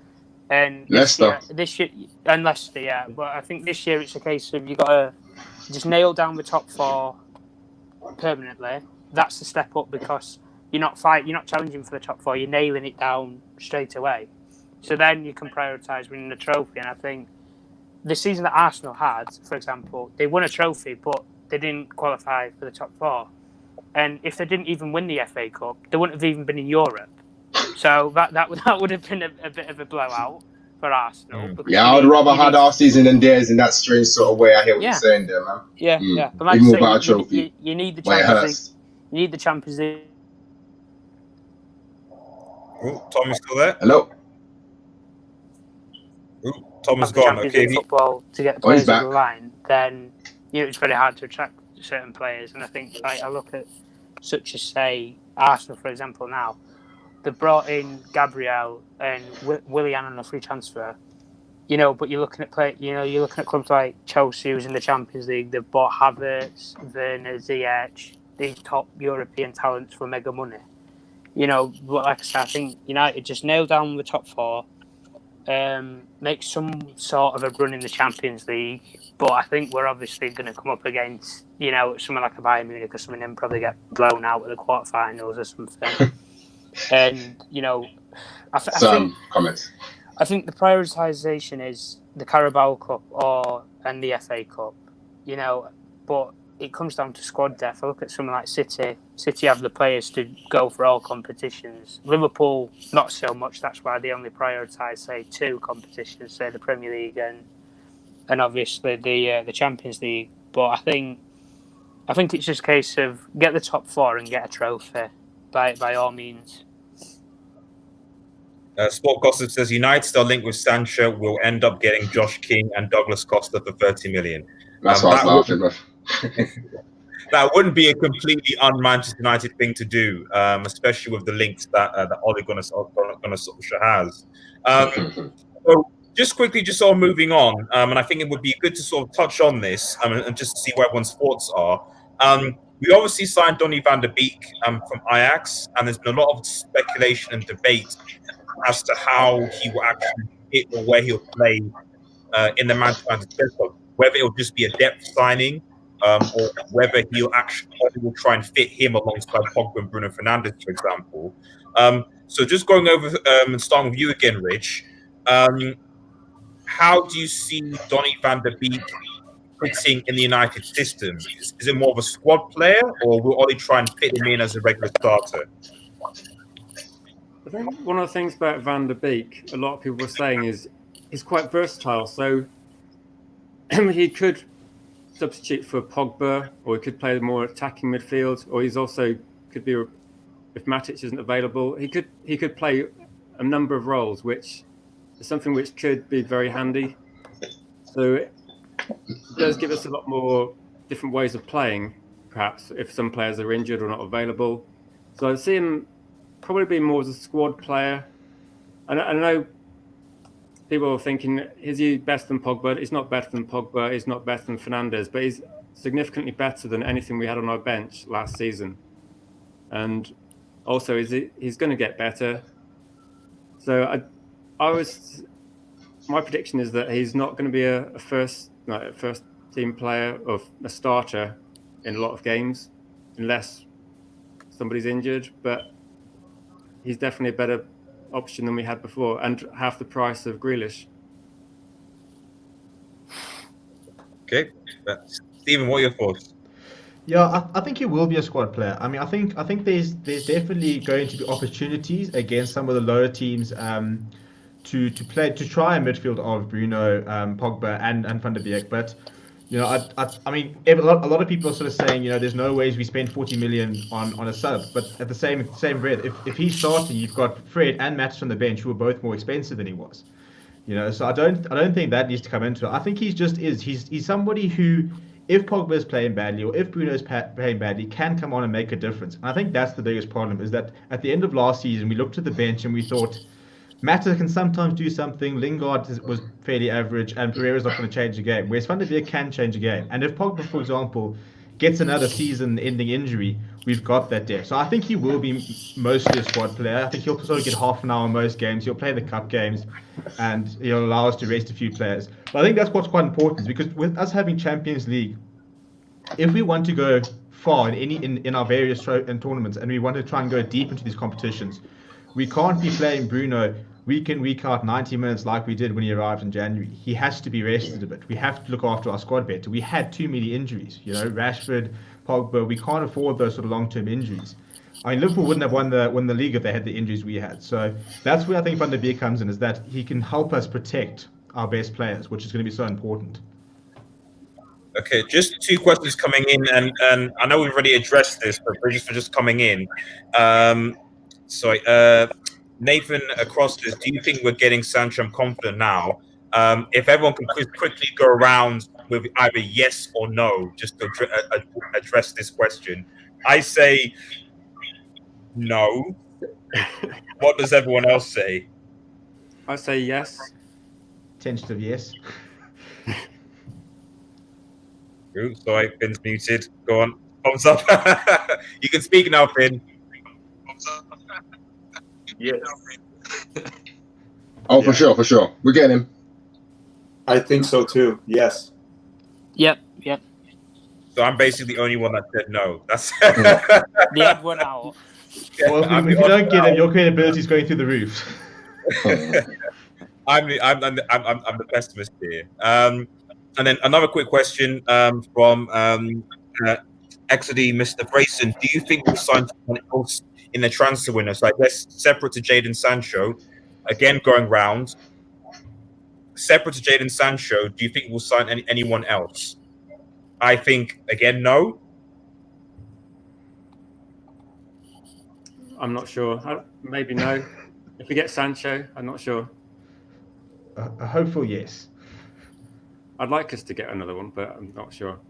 And Leicester. this year, and Leicester, yeah. But I think this year it's a case of you got to just nail down the top 4 permanently. That's the step up because you're not challenging for the top 4. You're nailing it down straight away. So then you can prioritise winning the trophy. And I think the season that Arsenal had, for example, they won a trophy, but they didn't qualify for the top 4. And if they didn't even win the FA Cup, they wouldn't have even been in Europe. So that would have been a bit of a blowout for Arsenal. Yeah, I would rather had our season than theirs in that strange sort of way. I hear what you're saying there, man. Yeah. But like even you without a say, trophy. you need the Champions League. You need the Champions League. Oh, Tom is still there? Hello? Tom is gone. Okay. Football to get the players over the line, then you know it's very hard to attract certain players. And I think like I look at such as say Arsenal, for example. Now they brought in Gabriel and Willian on a free transfer. You know, but you're looking at clubs like Chelsea, who's in the Champions League. They've bought Havertz, Werner, Ziyech, these top European talents for mega money. You know, but like I said, I think United just nailed down the top 4. Make some sort of a run in the Champions League, but I think we're obviously going to come up against, you know, someone like a Bayern Munich or something and probably get blown out at the quarterfinals or something. And you know, I think the prioritisation is the Carabao Cup and the FA Cup, you know, but it comes down to squad depth. I look at someone like City. City have the players to go for all competitions. Liverpool, not so much. That's why they only prioritise, say, 2 competitions, say the Premier League and obviously the Champions League. But I think it's just a case of get the top 4 and get a trophy by all means. Sport Gossip says United still linked with Sancho will end up getting Josh King and Douglas Costa for 30 million. That's what I was laughing with. That wouldn't be a completely un-Manchester United thing to do, especially with the links that Ole Gunnar Solskjaer has. So just quickly, just sort of moving on, and I think it would be good to sort of touch on this and just see where everyone's thoughts are. We obviously signed Donny van de Beek from Ajax, and there's been a lot of speculation and debate as to how he will actually fit or where he'll play in the Manchester United club. Whether it'll just be a depth signing, or whether he'll try and fit him alongside Pogba and Bruno Fernandes, for example. So just going over and starting with you again, Rich. How do you see Donny van de Beek fitting in the United system? Is it more of a squad player, or will Ollie try and fit him in as a regular starter? I think one of the things about Van der Beek, a lot of people were saying, is he's quite versatile. So he could substitute for Pogba, or he could play more attacking midfield, or he's also could be, if Matic isn't available, he could play a number of roles, which is something which could be very handy. So it does give us a lot more different ways of playing, perhaps if some players are injured or not available. So I see him probably being more as a squad player. And I know people are thinking, is he better than Pogba? He's not better than Pogba. He's not better than Fernandes, but he's significantly better than anything we had on our bench last season. And also, he's going to get better. So my prediction is that he's not going to be a first team player or a starter in a lot of games, unless somebody's injured. But he's definitely a better option than we had before, and half the price of Grealish. Okay, Stephen, what are your thoughts? Yeah, I think he will be a squad player. I mean, I think there's definitely going to be opportunities against some of the lower teams to try a midfield of Bruno, Pogba, and Van de Beek. But you know, I mean, a lot of people are sort of saying, you know, there's no ways we spend 40 million on a sub. But at the same breath, if he's starting, you've got Fred and Matt on the bench who are both more expensive than he was. You know, so I don't think that needs to come into it. I think he's somebody who, if Pogba is playing badly or if Bruno is playing badly, can come on and make a difference. And I think that's the biggest problem, is that at the end of last season, we looked at the bench and we thought, Mata can sometimes do something. Lingard was fairly average, and Pereira's not going to change the game. Whereas Van der Beek can change the game. And if Pogba, for example, gets another season-ending injury, we've got that depth. So I think he will be mostly a squad player. I think he'll sort of get half an hour in most games. He'll play the cup games, and he'll allow us to rest a few players. But I think that's what's quite important, because with us having Champions League, if we want to go far in our various tournaments, and we want to try and go deep into these competitions, we can't be playing Bruno week in, week out, 90 minutes like we did when he arrived in January. He has to be rested a bit. We have to look after our squad better. We had too many injuries. Rashford, Pogba. We can't afford those sort of long-term injuries. I mean, Liverpool wouldn't have won the league if they had the injuries we had. So that's where I think Van der Beek comes in, is that he can help us protect our best players, which is going to be so important. Okay, just 2 questions coming in, and I know we've already addressed this, but just for coming in. Nathan across this, do you think we're getting Sancho? I'm confident now. If everyone can quickly go around with either yes or no, just to address this question. I say no. What does everyone else say? I say yes. Tentative yes. Sorry, Finn's muted. Go on. Thumbs up. You can speak now, Finn. Yes. Oh, for sure. We're getting him. I think so too. Yes. Yep. So I'm basically the only one that said no. That's The odd one out. Well, if you don't get him, your credibility is going through the roof. I'm the pessimist here. And then another quick question from XD, Mr. Grayson. Do you think we'll sign someone else in the transfer window? So I guess separate to Jadon Sancho, again going round. Separate to Jadon Sancho, do you think we'll sign anyone else? I think again no. I'm not sure. Maybe no. If we get Sancho, I'm not sure. A hopeful yes. I'd like us to get another one, but I'm not sure.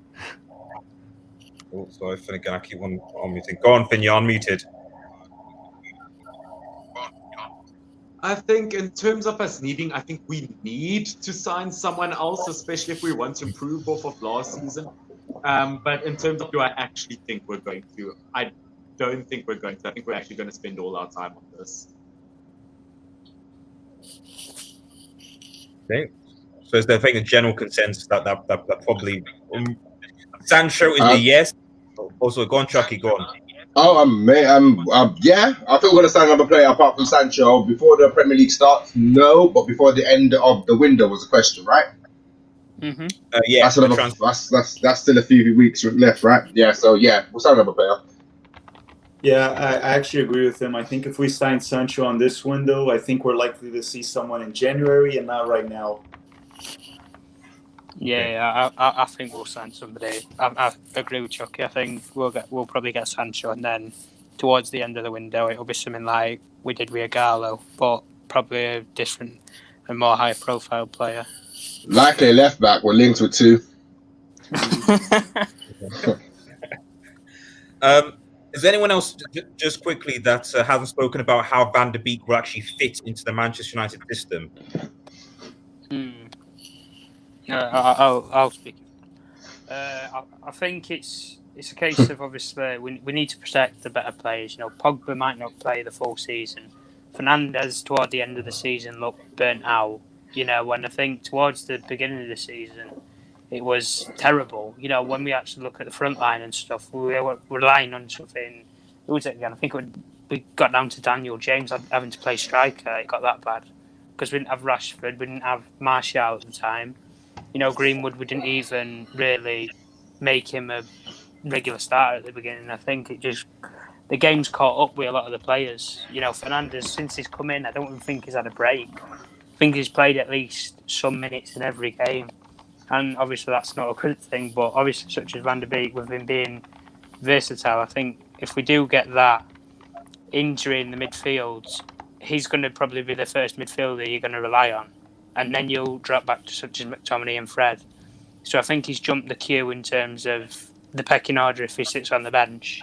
Oh, sorry, Finn, again, I keep on muting. Go on, Finn, you're unmuted. I think in terms of us needing, I think we need to sign someone else, especially if we want to improve off of last season. But in terms of do I actually think we're going to, I don't think we're going to. I think we're actually going to spend all our time on this. Okay. So is there a general consensus that probably Sancho is a yes? Also, go on, Chucky, go on. Oh, yeah. I think we're gonna sign another player apart from Sancho before the Premier League starts. No, but before the end of the window was a question, right? Mm-hmm. Yeah, that's still a few weeks left, right? Yeah. So yeah, we'll sign another player. Yeah, I actually agree with him. I think if we sign Sancho on this window, I think we're likely to see someone in January and not right now. Yeah, I think we'll sign somebody. I agree with Chucky. I think we'll probably get Sancho, and then towards the end of the window, it'll be something like we did with Agallo, but probably a different and more high-profile player. Likely left back. We're linked with 2. Is there anyone else, just quickly, that hasn't spoken about how Van der Beek will actually fit into the Manchester United system? I'll speak. I think it's a case of obviously we need to protect the better players. Pogba might not play the full season. Fernandes toward the end of the season looked burnt out. When I think towards the beginning of the season, it was terrible. When we actually look at the front line and stuff, we were relying on something. Who was it again? I think we got down to Daniel James having to play striker. It got that bad because we didn't have Rashford, we didn't have Martial at the time. Greenwood, we didn't even really make him a regular starter at the beginning. I think the game's caught up with a lot of the players. Fernandes, since he's come in, I don't even think he's had a break. I think he's played at least some minutes in every game. And obviously that's not a good thing, but obviously such as Van der Beek, with him being versatile, I think if we do get that injury in the midfield, he's going to probably be the first midfielder you're going to rely on. And then you'll drop back to such as McTominay and Fred. So I think he's jumped the queue in terms of the pecking order if he sits on the bench.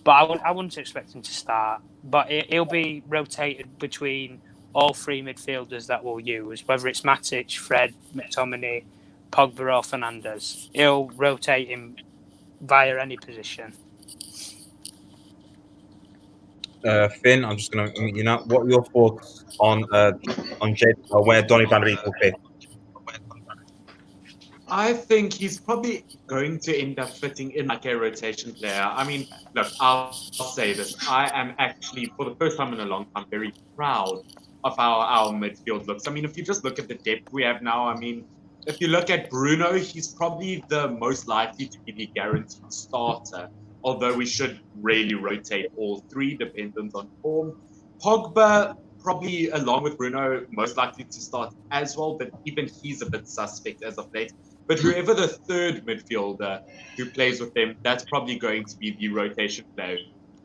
But I wouldn't expect him to start. But he'll be rotated between all three midfielders that we'll use, whether it's Matic, Fred, McTominay, Pogba or Fernandes. He'll rotate him via any position. Finn, I'm just going to meet you now. What are your thoughts on where Donny van de Beek will fit? I think he's probably going to end up fitting in like a rotation player. I mean, look, I'll say this. I am actually, for the first time in a long time, very proud of how our midfield looks. I mean, if you just look at the depth we have now, I mean, if you look at Bruno, he's probably the most likely to be the guaranteed starter, although we should really rotate all three, dependent on form. Pogba, probably along with Bruno, most likely to start as well, but even he's a bit suspect as of late. But whoever the third midfielder who plays with them, that's probably going to be the rotation player,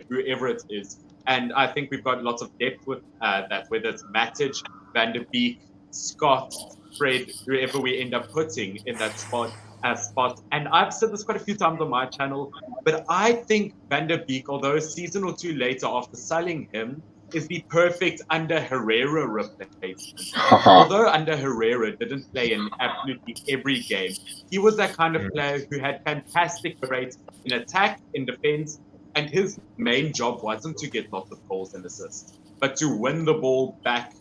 whoever it is. And I think we've got lots of depth with that, whether it's Matic, Van de Beek, Scott, Fred, whoever we end up putting in that spot. And I've said this quite a few times on my channel, but I think Van de Beek, although a season or two later after selling him, is the perfect under Herrera replacement. Although under Herrera didn't play in absolutely every game, he was that kind of player who had fantastic rates in attack, in defense, and his main job wasn't to get lots of goals and assists, but to win the ball back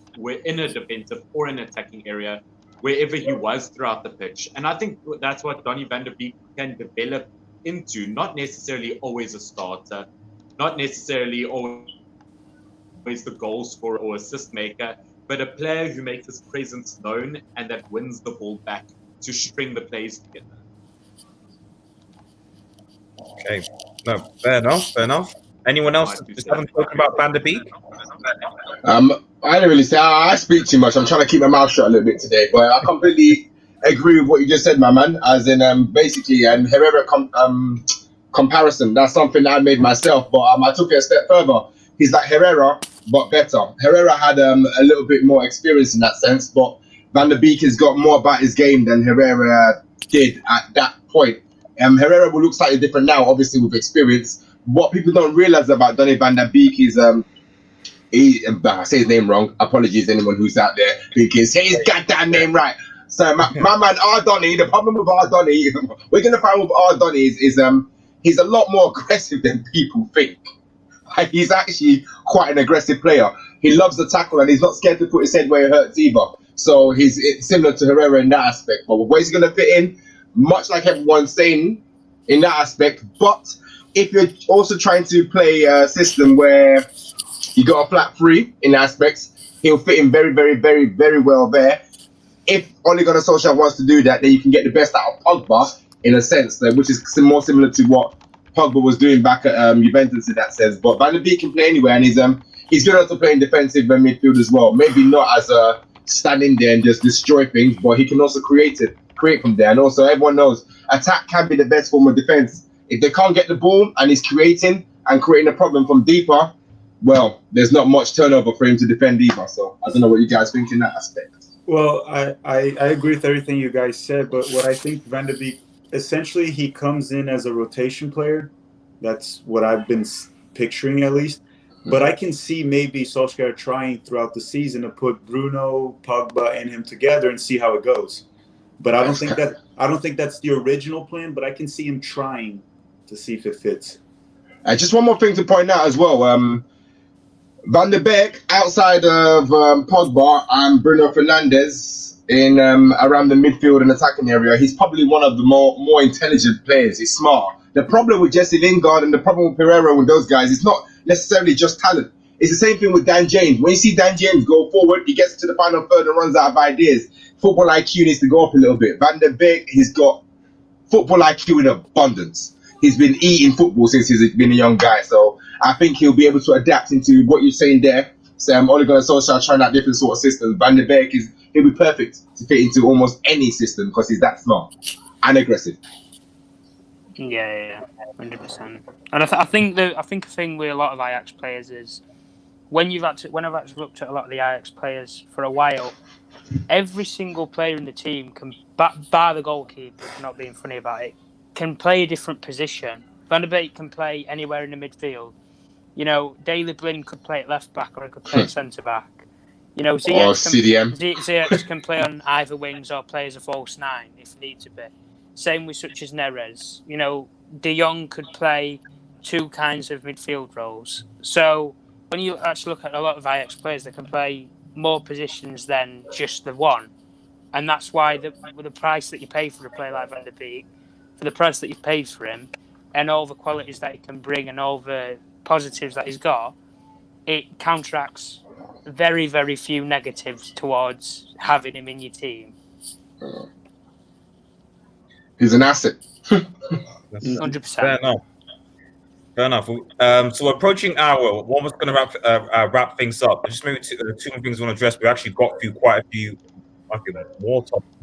in a defensive or an attacking area, wherever he was throughout the pitch. And I think that's what Donny van de Beek can develop into, not necessarily always a starter, not necessarily always the goal scorer or assist maker, but a player who makes his presence known and that wins the ball back to string the plays together. Okay, no, fair enough. Anyone else just haven't spoken about Van de Beek? I don't really say I speak too much. I'm trying to keep my mouth shut a little bit today, but I completely agree with what you just said, my man. As in, basically, Herrera comparison. That's something that I made myself, but I took it a step further. He's like Herrera, but better. Herrera had a little bit more experience in that sense, but Van de Beek has got more about his game than Herrera did at that point. Herrera will look slightly different now, obviously with experience. What people don't realize about Donny van de Beek is I say his name wrong. Apologies anyone who's out there thinking say his goddamn name right. So my man R Donny, the problem with R Donny, we're gonna find with R Donny is he's a lot more aggressive than people think. He's actually quite an aggressive player. He loves the tackle and he's not scared to put his head where it hurts either. So it's similar to Herrera in that aspect. But where he's gonna fit in, much like everyone's saying in that aspect. But if you're also trying to play a system where you got a flat three in aspects, he'll fit in very, very, very, very well there. If Ole Gunnar Solskjaer wants to do that, then you can get the best out of Pogba in a sense, which is more similar to what Pogba was doing back at Juventus in that sense. But Van de Beek can play anywhere, and he's good at playing defensive and midfield as well. Maybe not as a standing there and just destroy things, but he can also create from there. And also, everyone knows attack can be the best form of defense. If they can't get the ball and he's creating a problem from deeper, well, there's not much turnover for him to defend either. So I don't know what you guys think in that aspect. Well, I agree with everything you guys said, but what I think Van de Beek, essentially he comes in as a rotation player. That's what I've been picturing at least. But I can see maybe Solskjaer trying throughout the season to put Bruno, Pogba, and him together and see how it goes. But I don't think that's the original plan, but I can see him trying to see if it fits. Just one more thing to point out as well. Van de Beek, outside of Pogba and Bruno Fernandes in around the midfield and attacking area, he's probably one of the more intelligent players. He's smart. The problem with Jesse Lingard and the problem with Pereira and those guys, it's not necessarily just talent. It's the same thing with Dan James. When you see Dan James go forward, he gets to the final third and runs out of ideas. Football IQ needs to go up a little bit. Van de Beek, he's got football IQ in abundance. He's been eating football since he's been a young guy. So I think he'll be able to adapt into what you're saying there. So Ole Gunnar Solskjaer trying out different sort of systems. Van de Beek he'll be perfect to fit into almost any system because he's that smart and aggressive. Yeah, 100%. And I think a thing with a lot of Ajax players is when I've actually looked at a lot of the Ajax players for a while, every single player in the team can, bar the goalkeeper, not being funny about it, can play a different position. Van de Beek can play anywhere in the midfield. You know, Daley Blind could play at left back or he could play at centre back. You know, Or Ziyech CDM. Ziyech can play on either wings or play as a false nine if need to be. Same with such as Neres. You know, De Jong could play two kinds of midfield roles. So when you actually look at a lot of Ajax players, they can play more positions than just the one. And that's why the price that you pay for a player like Van der Beek, for the price that you've paid for him, and all the qualities that he can bring and all the positives that he's got, it counteracts very, very few negatives towards having him in your team. He's an asset. 100%. Fair enough. Fair enough. So we're approaching hour. One was going to wrap things up. Just maybe two more things I want to address. We actually got through quite a few,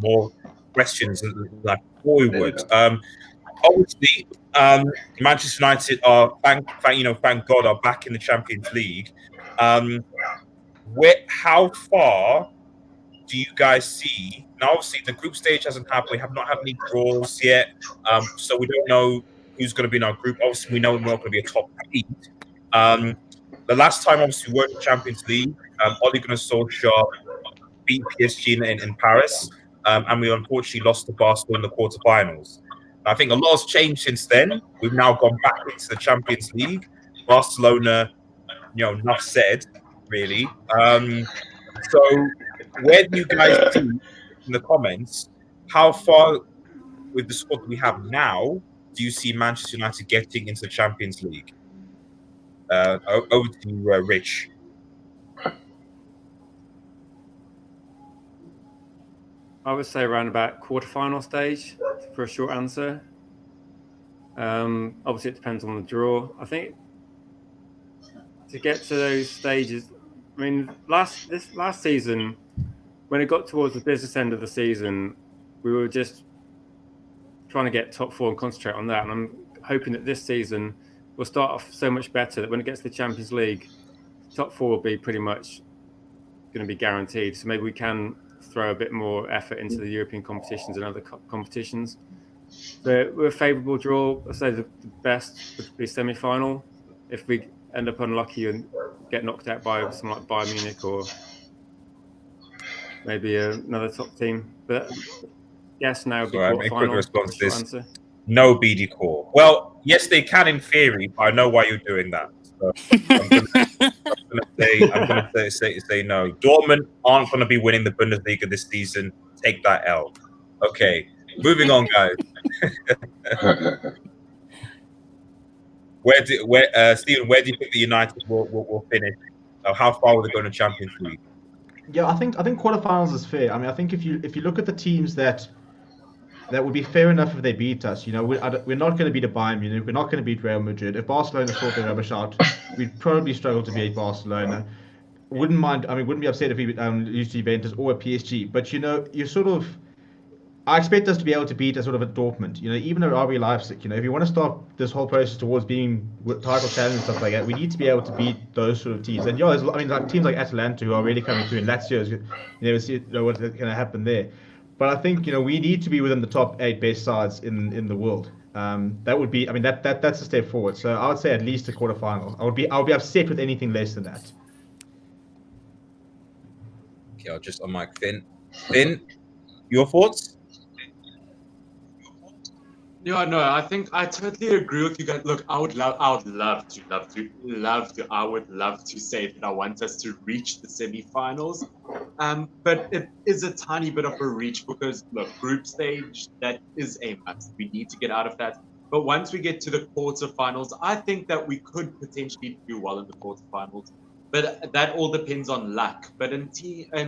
more questions like before we would. Obviously, Manchester United are thank God are back in the Champions League. How far do you guys see? Now, obviously, the group stage hasn't happened. We have not had any draws yet, so we don't know who's going to be in our group. Obviously, we know we're not going to be a top 8. The last time, obviously, we were in the Champions League. Ole Gunnar Solskjaer beat PSG in Paris, and we unfortunately lost to Barcelona in the quarterfinals. I think a lot has changed since then. We've now gone back into the Champions League. Barcelona, enough said, really. So, where do you guys see in the comments how far with the squad that we have now do you see Manchester United getting into the Champions League? Over to you, Rich. I would say around about quarterfinal stage for a short answer. Obviously, it depends on the draw. I think to get to those stages, I mean, last season, when it got towards the business end of the season, we were just trying to get top 4 and concentrate on that. And I'm hoping that this season we'll start off so much better that when it gets to the Champions League, top 4 will be pretty much going to be guaranteed. So maybe we can throw a bit more effort into the European competitions and other competitions. But with a favourable draw, I'd say the best would be semi-final. If we end up unlucky and get knocked out by someone like Bayern Munich or maybe another top team. But yes, now would be quarterfinal. Quick response to this. Answer. No BD core. Well, yes, they can in theory, but I know why you're doing that. So I'm gonna say no. Dortmund aren't gonna be winning the Bundesliga this season. Take that L. Okay, moving on, guys. Stephen, where do you think the United will finish? How far will they go in the Champions League? Yeah, I think quarterfinals is fair. I mean, I think if you look at the teams that would be fair enough if they beat us. We're not going to beat a Bayern Munich. We're not going to beat Real Madrid. If Barcelona sort their rubbish out, we'd probably struggle to beat Barcelona. Wouldn't be upset if we lose to Juventus or a PSG. But I expect us to be able to beat a sort of a Dortmund. Even a RB Leipzig. If you want to start this whole process towards being title challenge and stuff like that, we need to be able to beat those sort of teams. And like teams like Atalanta who are really coming through, and Lazio is, never see what's going to happen there. But I think we need to be within the top 8 best sides in the world. That would be, that's a step forward. So I would say at least a quarterfinal. I would be upset with anything less than that. Okay, I'll just unmic Finn. Finn, your thoughts? Yeah, no, I think I totally agree with you guys. Look, I would love to say that I want us to reach the semi-finals. But it is a tiny bit of a reach because, look, group stage, that is a must. We need to get out of that. But once we get to the quarterfinals, I think that we could potentially do well in the quarterfinals. But that all depends on luck. But in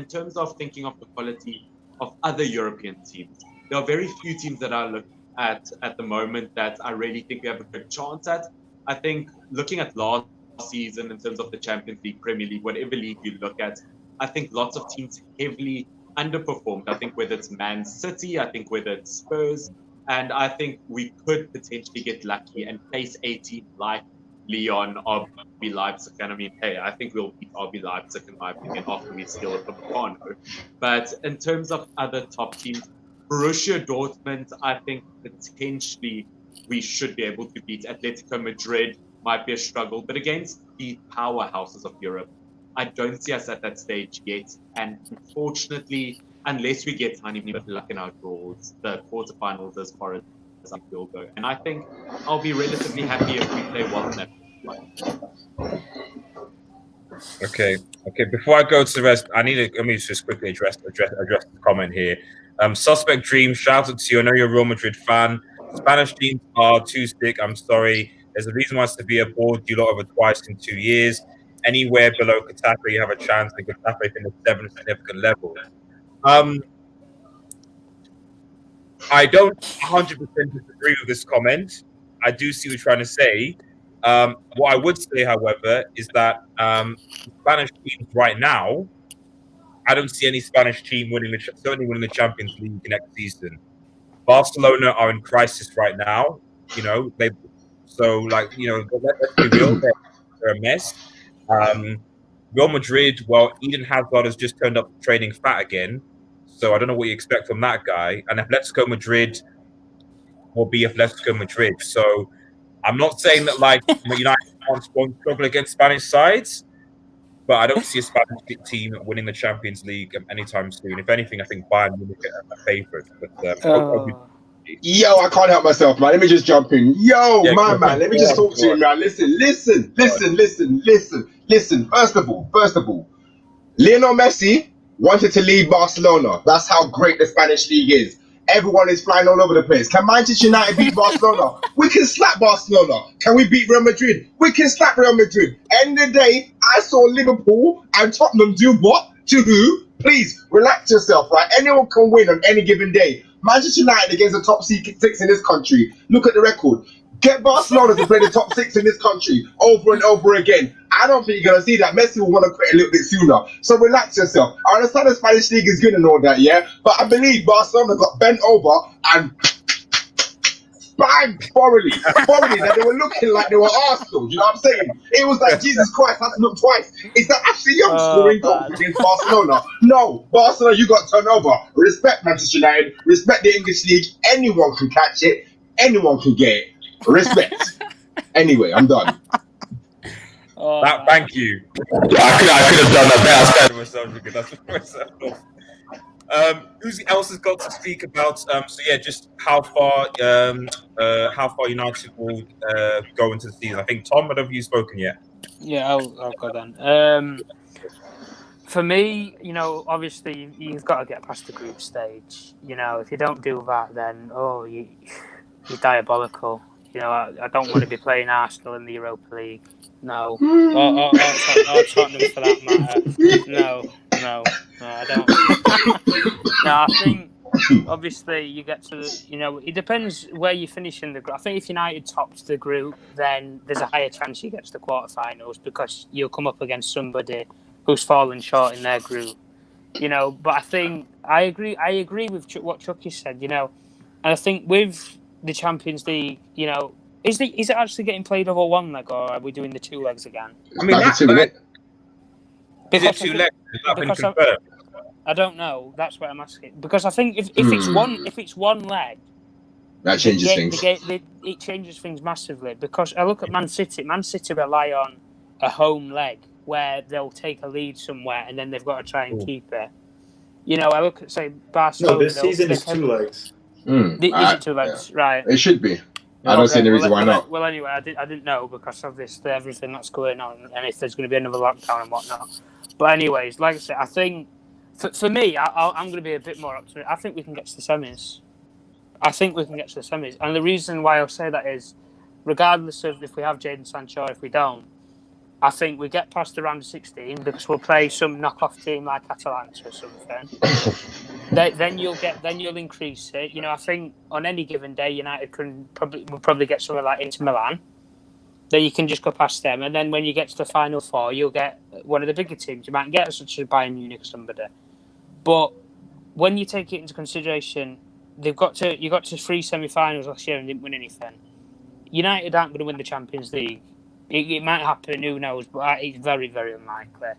terms of thinking of the quality of other European teams, there are very few teams that I look at the moment that I really think we have a good chance at. I think looking at last season in terms of the Champions League, Premier League, whatever league you look at, I think lots of teams heavily underperformed. I think whether it's Man City, I think whether it's Spurs, and I think we could potentially get lucky and face a team like Lyon, RB Leipzig. And I think we'll beat RB Leipzig in my opinion after we steal it from Upamecano. But in terms of other top teams, Borussia Dortmund, I think potentially we should be able to beat. Atletico Madrid might be a struggle, but against the powerhouses of Europe, I don't see us at that stage yet. And unfortunately, unless we get tiny bit of luck in our draws, the quarterfinals as far as I will go. And I think I'll be relatively happy if we play well in that one. Okay. Before I go to the rest, let me just quickly address the comment here. Suspect Dream, shout out to you. I know you're a Real Madrid fan. Spanish teams are too sick. I'm sorry. There's a reason why Sevilla bored you lot over twice in 2 years. Anywhere below Qatar, you have a chance, and Qatar can the 7 significant levels. I don't 100% disagree with this comment. I do see what you're trying to say. What I would say, however, is that Spanish teams right now, I don't see any Spanish team certainly winning the Champions League next season. Barcelona are in crisis right now. Let's be real, they're a mess. Real Madrid, well, Eden Hazard has just turned up training fat again. So I don't know what you expect from that guy. And Atletico Madrid will be Atletico Madrid. So I'm not saying that United won't struggle against Spanish sides, but I don't see a Spanish team winning the Champions League anytime soon. If anything, I think Bayern will get a favourite. Yo, I can't help myself, man. Let me just jump in. Yo, man. Let me just talk to you, man. Listen. First of all, Lionel Messi wanted to leave Barcelona. That's how great the Spanish league is. Everyone is flying all over the place. Can Manchester United beat Barcelona? We can slap Barcelona. Can we beat Real Madrid? We can slap Real Madrid. End of the day, I saw Liverpool and Tottenham do what? To who? Please, relax yourself, right? Anyone can win on any given day. Manchester United against the top 6 in this country. Look at the record. Get Barcelona to play the top 6 in this country over and over again. I don't think you're going to see that. Messi will want to quit a little bit sooner. So relax yourself. I understand the Spanish league is good and all that, yeah? But I believe Barcelona got bent over and banged thoroughly. That they were looking like they were Arsenal. You know what I'm saying? It was like, Jesus Christ, I have to look twice. Is that Ashley Young scoring goals against Barcelona? No. Barcelona, you got turned over. Respect Manchester United. Respect the English league. Anyone can catch it. Anyone can get it. Respect. Anyway, I'm done. Thank you. I could have done that better. Who else has got to speak about? Just how far United will go into the season. I think Tom, have you spoken yet? Yeah, I'll go then. For me, obviously you've got to get past the group stage. If you don't do that, then you're diabolical. I don't want to be playing Arsenal in the Europa League. No. Or Tottenham for that matter. No, I don't. No, I think obviously you get to it depends where you finish in the group. I think if United tops the group, then there's a higher chance you get to the quarterfinals because you'll come up against somebody who's fallen short in their group. But I think I agree with what Chucky said. And I think with the Champions League, is it actually getting played over one leg, or are we doing the 2 legs again? I mean, is it 2 legs? Has that been confirmed? I don't know. That's what I'm asking. Because I think if it's one leg, that changes things. It changes things massively. Because I look at Man City. Man City rely on a home leg where they'll take a lead somewhere and then they've got to try and keep it. I look at Barcelona. No, this season is 2 legs. Is it 2 legs? Yeah. Right. It should be. I don't see any reason why not. Well, anyway, I didn't know because of everything that's going on and if there's going to be another lockdown and whatnot. But anyways, like I said, I think for me, I'm going to be a bit more optimistic. I think we can get to the semis. And the reason why I'll say that is, regardless of if we have Jadon Sancho or if we don't, I think we get past the round of 16 because we'll play some knockoff team like Atalanta or something. then you'll increase it. I think on any given day, United will probably get somewhere like Inter Milan. Then you can just go past them, and then when you get to the final 4, you'll get one of the bigger teams. You might get such as Bayern Munich or somebody. But when you take it into consideration, you got to 3 semi-finals last year and didn't win anything. United aren't going to win the Champions League. It might happen, who knows, but it's very, very unlikely.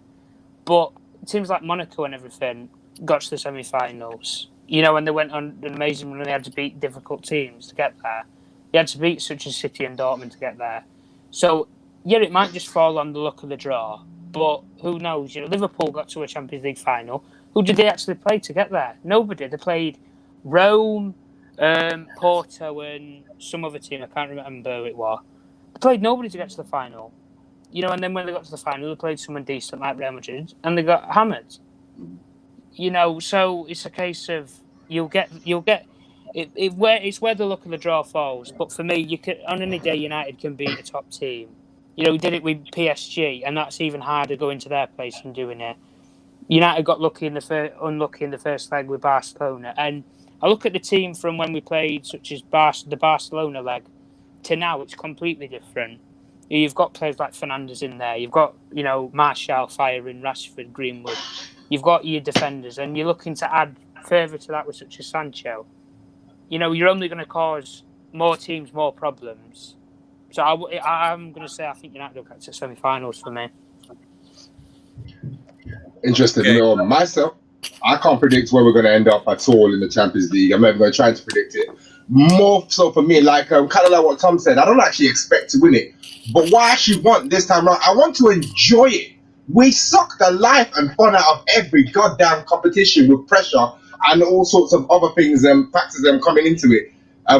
But teams like Monaco and everything got to the semi-finals. When they went on an amazing run, they had to beat difficult teams to get there. They had to beat such as City and Dortmund to get there. So, yeah, it might just fall on the luck of the draw. But who knows? You know, Liverpool got to a Champions League final. Who did they actually play to get there? Nobody. They played Rome, Porto, and some other team. I can't remember who it was. They played nobody to get to the final. You know, and then when they got to the final, they played someone decent like Real Madrid, and they got hammered. You know, so it's a case of you'll get it's where the luck of the draw falls. But for me, you could on any day United can beat a top team. You know, we did it with PSG, and that's even harder going to their place and doing it. United got unlucky in the first leg with Barcelona, and I look at the team from when we played, such as the Barcelona leg, to now. It's completely different. You've got players like Fernandes in there. You've got, you know, Martial firing, Rashford, Greenwood. You've got your defenders, and you're looking to add further to that with such as Sancho. You know, you're only going to cause more teams more problems. So I'm going to say I think United will get to semi-finals for me. Interesting. Okay. Myself, I can't predict where we're going to end up at all in the Champions League. I'm never going to try to predict it. More so for me, like kind of like what Tom said, I don't actually expect to win it. But what I actually want this time around, I want to enjoy it. We suck the life and fun out of every goddamn competition with pressure and all sorts of other things and factors coming into it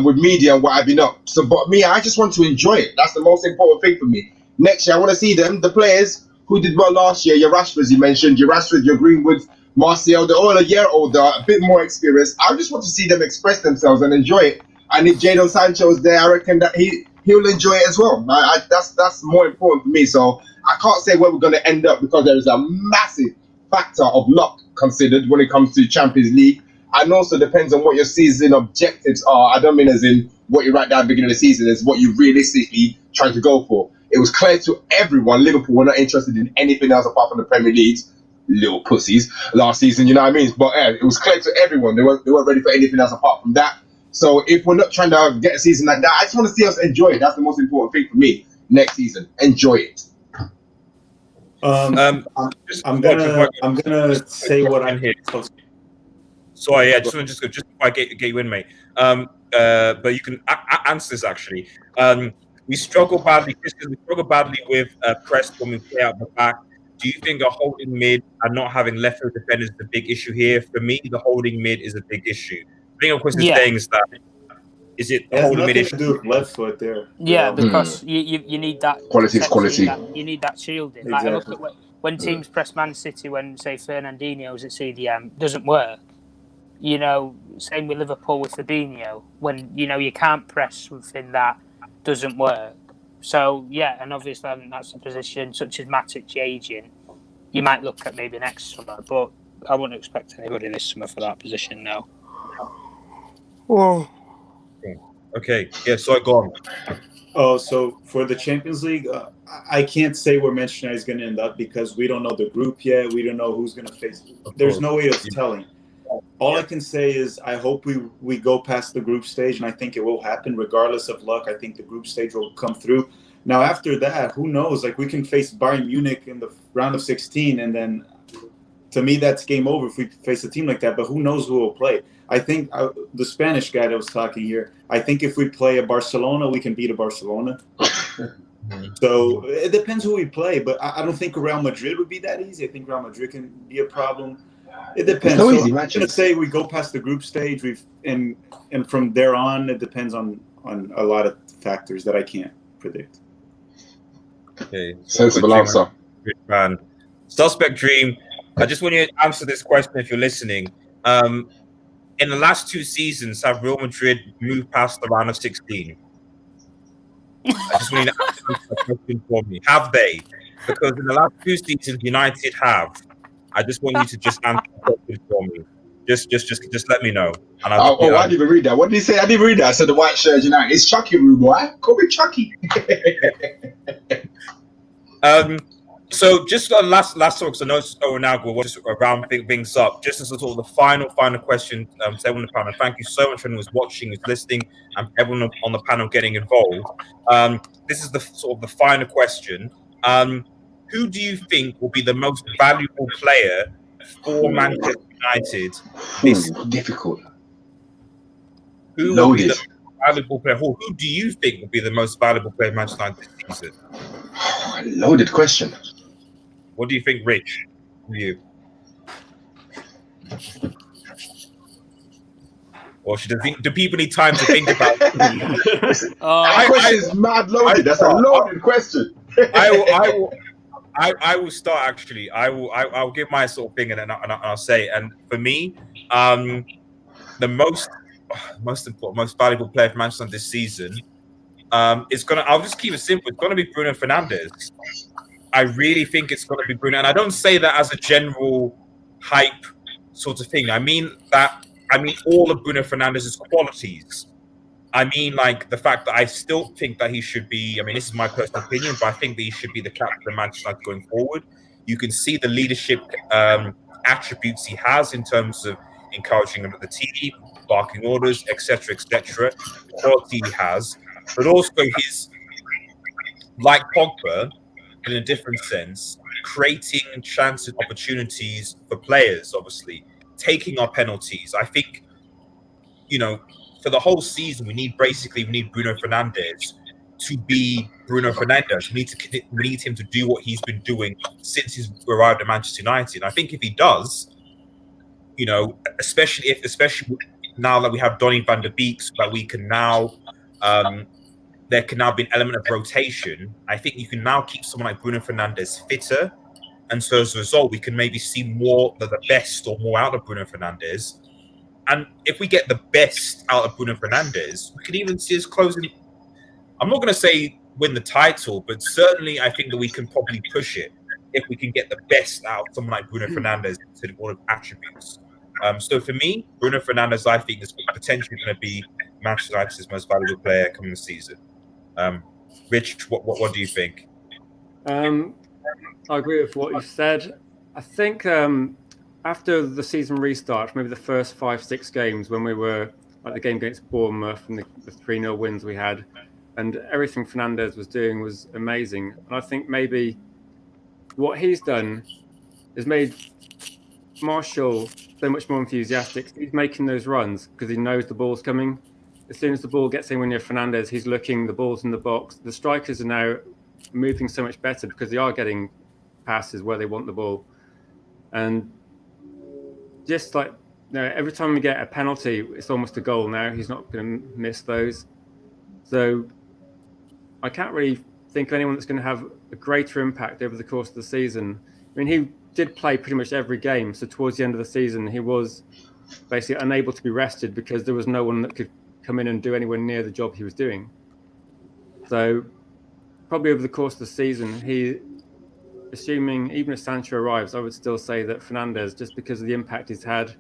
with media and what have you not. So, but me, I just want to enjoy it. That's the most important thing for me. Next year, I want to see the players who did well last year, your Rashfords you mentioned, your Rashford, your Greenwood, Martial, they're all a year older, a bit more experienced. I just want to see them express themselves and enjoy it. And if JADON Sancho's there, I reckon that he'll enjoy it as well. That's more important for me. So I can't say where we're going to end up because there is a massive factor of luck considered when it comes to Champions League. And also depends on what your season objectives are. I don't mean as in what you write down at the beginning of the season, is what you realistically trying to go for. It was clear to everyone, Liverpool were not interested in anything else apart from the Premier League. Little pussies last season, you know what I mean? But it was clear to everyone. They weren't ready for anything else apart from that. So if we're not trying to get a season like that, I just want to see us enjoy it. That's the most important thing for me next season. Enjoy it. I'm gonna say what I'm here. Sorry, yeah, just before I get you in, mate. But you can answer this actually. We struggle badly with press when we play out the back. Do you think a holding mid and not having left-foot defenders is a big issue here? For me, the holding mid is a big issue. I think, of course, the saying is that is it the holding mid issue? To do with left foot there. Yeah, because you need that quality. You need that shielding. Exactly. Like, I look at when teams press Man City, when say Fernandinho's at CDM, doesn't work. You know, same with Liverpool with Fabinho. When you can't press within that, doesn't work. So, yeah, and obviously I think that's a position such as Matic aging. You might look at maybe next summer, but I wouldn't expect anybody this summer for that position now. Oh. Okay, yeah, so go on. Oh, so for the Champions League, I can't say where Manchester United is going to end up because we don't know the group yet. We don't know who's going to face. There's no way of telling. All I can say is I hope we go past the group stage, and I think it will happen regardless of luck. I think the group stage will come through. Now, after that, who knows? Like, we can face Bayern Munich in the round of 16, and then to me, that's game over if we face a team like that. But who knows who will play? I think the Spanish guy that was talking here, I think if we play a Barcelona, we can beat a Barcelona. So it depends who we play, but I don't think Real Madrid would be that easy. I think Real Madrid can be a problem. It depends. So I'm going to say we go past the group stage, and from there on, it depends on a lot of factors that I can't predict. Okay, sensible answer. Man, Suspect Dream. I just want you to answer this question if you're listening. In the last 2 seasons, have Real Madrid moved past the round of 16? I just want you to answer this question for me. Have they? Because in the last 2 seasons, United have. I just want you to just answer the question for me. Just let me know. And I didn't even read that. What did he say? I didn't read that. I said the white shirt United. It's Chucky, rude boy. Call me Chucky. So just last talk, because I know now we'll just round things up. Just as sort of the final question to everyone on the panel. Thank you so much for anyone who's watching, who's listening, and everyone on the panel getting involved. This is the sort of the final question. Who do you think will be the most valuable player for Manchester United this season? Difficult. Who will be the most valuable player? Who do you think will be the most valuable player for Manchester United this season? Loaded question. What do you think, Rich? You? Or do people need time to think about it? That question is mad loaded. That's a loaded question. I will start actually. I'll give my sort of thing and I'll say. And for me, the most important, most valuable player for Manchester this season is gonna. I'll just keep it simple. It's gonna be Bruno Fernandes. I really think it's gonna be Bruno, and I don't say that as a general hype sort of thing. I mean all of Bruno Fernandes' qualities. I mean, like the fact that I still think that he should be. I mean, this is my personal opinion, but I think that he should be the captain of Manchester United going forward. You can see the leadership attributes he has in terms of encouraging the team, barking orders, etc., etc. Quality he has, but also his, like Pogba, in a different sense, creating chances, opportunities for players. Obviously, taking our penalties. I think, for the whole season, we need Bruno Fernandes to be Bruno Fernandes. We need him to do what he's been doing since he's arrived at Manchester United. And I think if he does, especially now that we have Donny van der Beek, so that we can now there can now be an element of rotation. I think you can now keep someone like Bruno Fernandes fitter, and so as a result, we can maybe see more of the best or more out of Bruno Fernandes. And if we get the best out of Bruno Fernandes, we could even see us closing. I'm not going to say win the title, but certainly I think that we can probably push it if we can get the best out of someone like Bruno Fernandes to all of attributes. So for me, Bruno Fernandes, I think, is potentially going to be Manchester United's most valuable player coming this season. Rich, what do you think? I agree with what you said. I think after the season restart, maybe the first 5-6 games when we were like the game against Bournemouth and the 3-0 wins we had, and everything Fernandes was doing was amazing. And I think maybe what he's done is made Martial so much more enthusiastic. He's making those runs because he knows the ball's coming. As soon as the ball gets in when you're Fernandes, he's looking, the ball's in the box. The strikers are now moving so much better because they are getting passes where they want the ball. And just like, every time we get a penalty, it's almost a goal now. He's not going to miss those. So I can't really think of anyone that's going to have a greater impact over the course of the season. I mean, he did play pretty much every game. So towards the end of the season, he was basically unable to be rested because there was no one that could come in and do anywhere near the job he was doing. So probably over the course of the season, assuming even if Sancho arrives, I would still say that Fernandes, just because of the impact he's had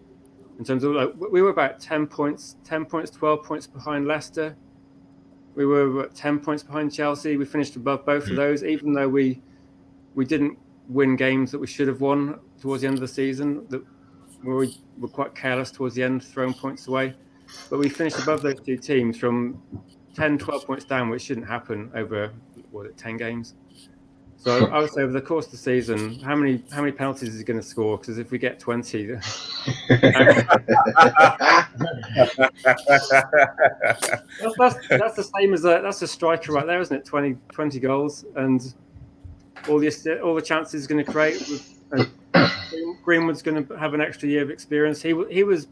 in terms of, we were about 10 points, 12 points behind Leicester. We were about 10 points behind Chelsea. We finished above both of those, even though we didn't win games that we should have won towards the end of the season. That we were quite careless towards the end, throwing points away. But we finished above those two teams from 10, 12 points down, which shouldn't happen over 10 games. So I would say over the course of the season, how many penalties is he going to score? Because if we get 20, that's the same as that's a striker right there, isn't it? 20 goals and all the chances he's going to create. Greenwood's going to have an extra year of experience. He was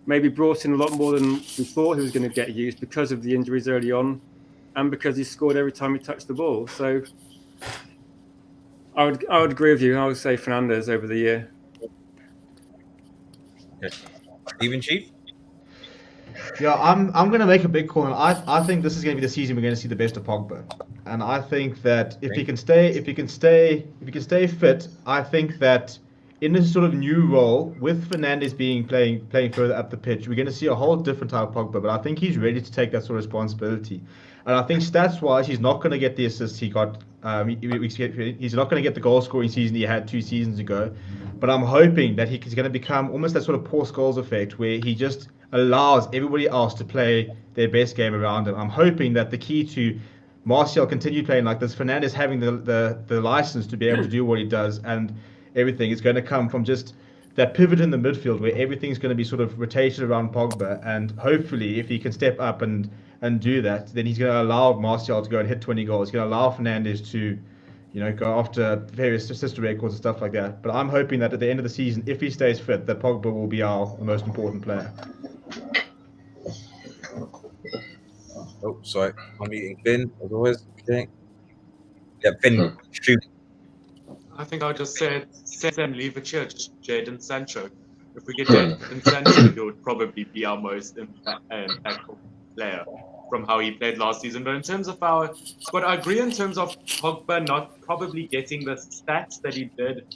maybe brought in a lot more than we thought he was going to get used because of the injuries early on, and because he scored every time he touched the ball. So I would agree with you. I would say Fernandes over the year. Stephen Chief? Yeah, I'm going to make a big call. I think this is going to be the season we're going to see the best of Pogba, and I think that if he can stay fit, I think that in this sort of new role with Fernandes playing further up the pitch, we're going to see a whole different type of Pogba. But I think he's ready to take that sort of responsibility. And I think stats-wise, he's not going to get the assists he got. He's not going to get the goal-scoring season he had 2 seasons ago. But I'm hoping that he's going to become almost that sort of Paul Scholes effect, where he just allows everybody else to play their best game around him. I'm hoping that the key to Martial continue playing like this, Fernandes having the license to be able to do what he does, and everything is going to come from just that pivot in the midfield where everything's going to be sort of rotated around Pogba. And hopefully, if he can step up and do that, then he's going to allow Martial to go and hit 20 goals. He's going to allow Fernandes to, go after various assist records and stuff like that. But I'm hoping that at the end of the season, if he stays fit, that Pogba will be our most important player. Oh, sorry. I'm eating Finn, as always. Okay. Yeah, Finn, shoot. I think I'll just say them leave it here, just Jadon Sancho. If we get Jadon Sancho, he would probably be our most impactful player from how he played last season. But in terms of our squad, I agree in terms of Pogba not probably getting the stats that he did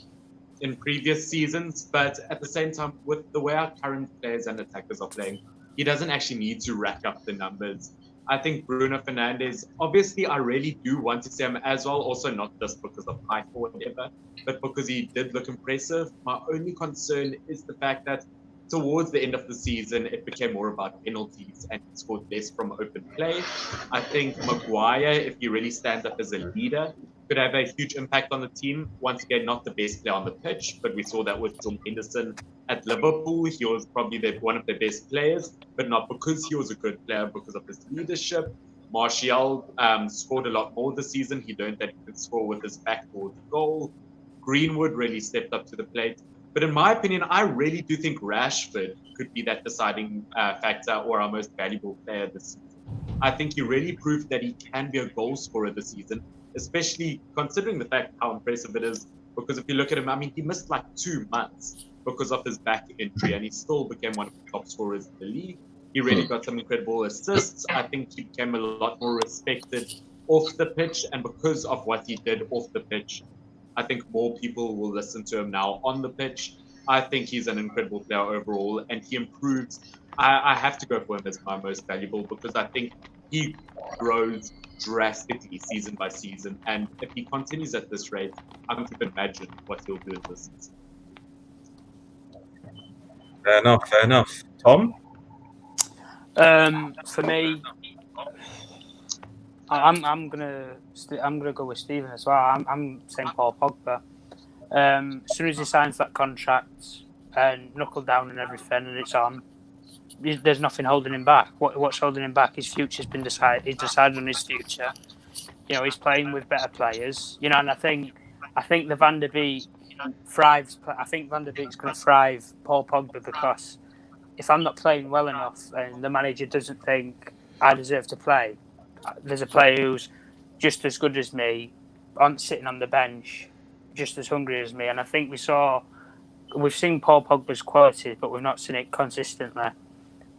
in previous seasons. But at the same time, with the way our current players and attackers are playing, he doesn't actually need to rack up the numbers. I think Bruno Fernandes, obviously, I really do want to see him as well, also not just because of height or whatever, but because he did look impressive. My only concern is the fact that towards the end of the season, it became more about penalties and he scored less from open play. I think Maguire, if he really stands up as a leader, could have a huge impact on the team. Once again, not the best player on the pitch, but we saw that with Tom Henderson at Liverpool. He was probably one of the best players, but not because he was a good player, because of his leadership. Martial scored a lot more this season. He learned that he could score with his back towards goal. Greenwood really stepped up to the plate. But in my opinion, I really do think Rashford could be that deciding factor or our most valuable player this season. I think he really proved that he can be a goal scorer this season, especially considering the fact how impressive it is. Because if you look at him, I mean, he missed like 2 months because of his back injury, and he still became one of the top scorers in the league. He really got some incredible assists. I think he became a lot more respected off the pitch, and because of what he did off the pitch, I think more people will listen to him now on the pitch. I think he's an incredible player overall, and he improves. I have to go for him as my most valuable because I think he grows drastically season by season, and if he continues at this rate, I can't even imagine what he'll do in this season. Fair enough, fair enough. Tom? For me, I'm gonna go with Stephen as well. I'm saying Paul Pogba. As soon as he signs that contract and knuckle down and everything, and it's on, there's nothing holding him back. What's holding him back? His future's been decided. He's decided on his future. He's playing with better players. And I think the Van der Beek thrives. I think Van der Beek's going to thrive Paul Pogba because if I'm not playing well enough and the manager doesn't think I deserve to play, there's a player who's just as good as me, sitting on the bench, just as hungry as me. And I think we've seen Paul Pogba's qualities, but we've not seen it consistently.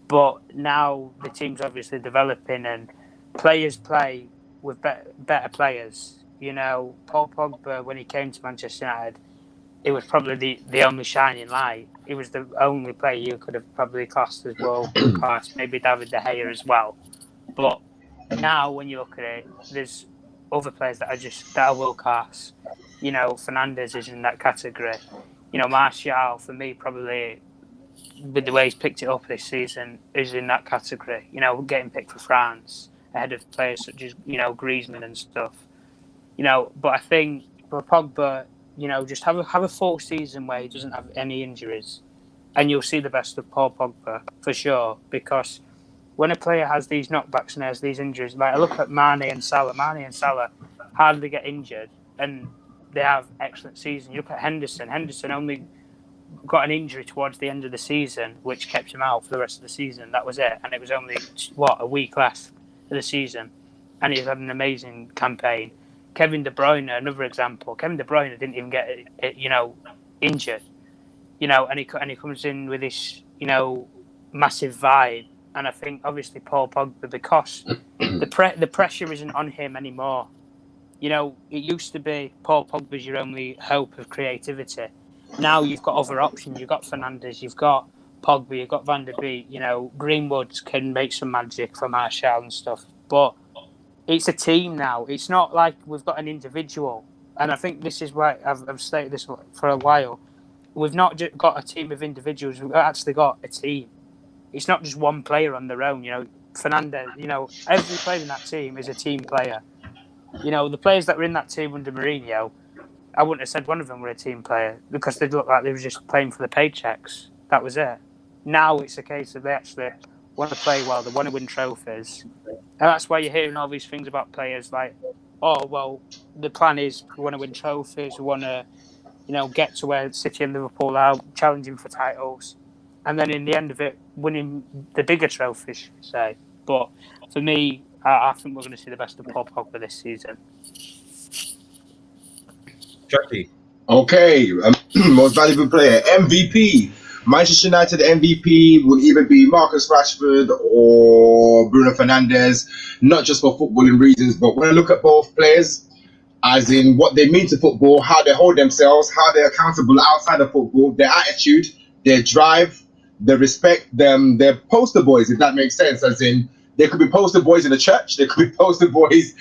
But now the team's obviously developing and players play with better players. Paul Pogba, when he came to Manchester United, it was probably the only shining light. He was the only player you could have probably classed as world class, maybe David De Gea as well. But now when you look at it, there's other players that are world class. Fernandes is in that category. Martial, for me, probably with the way he's picked it up this season, is in that category. Getting picked for France ahead of players such as Griezmann and stuff. But I think for Pogba, just have a full season where he doesn't have any injuries, and you'll see the best of Paul Pogba for sure. Because when a player has these knockbacks and has these injuries, like I look at Mane and Salah hardly get injured, and they have excellent seasons. You look at Henderson only got an injury towards the end of the season, which kept him out for the rest of the season. That was it, and it was only a week left of the season, and he's had an amazing campaign. Kevin De Bruyne, another example. Kevin De Bruyne didn't even get injured, and he comes in with this massive vibe. And I think obviously Paul Pogba, because the pressure isn't on him anymore. It used to be Paul Pogba's your only hope of creativity. Now you've got other options. You've got Fernandes, you've got Pogba, you've got Van der Beek. Greenwood can make some magic for Martial and stuff. But it's a team now. It's not like we've got an individual. And I think this is why I've stated this for a while. We've not just got a team of individuals. We've actually got a team. It's not just one player on their own. Fernandes, every player in that team is a team player. The players that were in that team under Mourinho, I wouldn't have said one of them were a team player because they looked like they were just playing for the paychecks. That was it. Now it's a case of they actually want to play well, they want to win trophies. And that's why you're hearing all these things about players like oh well, the plan is we want to win trophies, we want to, get to where City and Liverpool are, challenging for titles, and then in the end of it, winning the bigger trophies, say. But for me, I think we're going to see the best of Paul Pogba this season. Jackie. Okay, most valuable player, MVP. Manchester United MVP would either be Marcus Rashford or Bruno Fernandes, not just for footballing reasons, but when I look at both players, as in what they mean to football, how they hold themselves, how they're accountable outside of football, their attitude, their drive, their respect, their poster boys, if that makes sense, as in they could be poster boys in the church, they could be poster boys,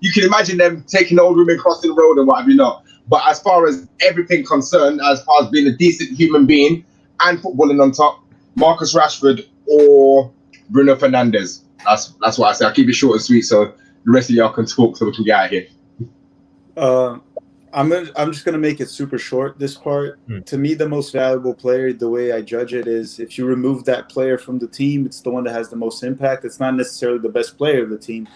you can imagine them taking old women crossing the road and what have you not. But as far as everything concerned, as far as being a decent human being and footballing on top, Marcus Rashford or Bruno Fernandes. That's what I say. I'll keep it short and sweet so the rest of y'all can talk so we can get out of here. I'm just gonna make it super short. This part, to me, the most valuable player, the way I judge it is if you remove that player from the team, it's the one that has the most impact. It's not necessarily the best player of the team.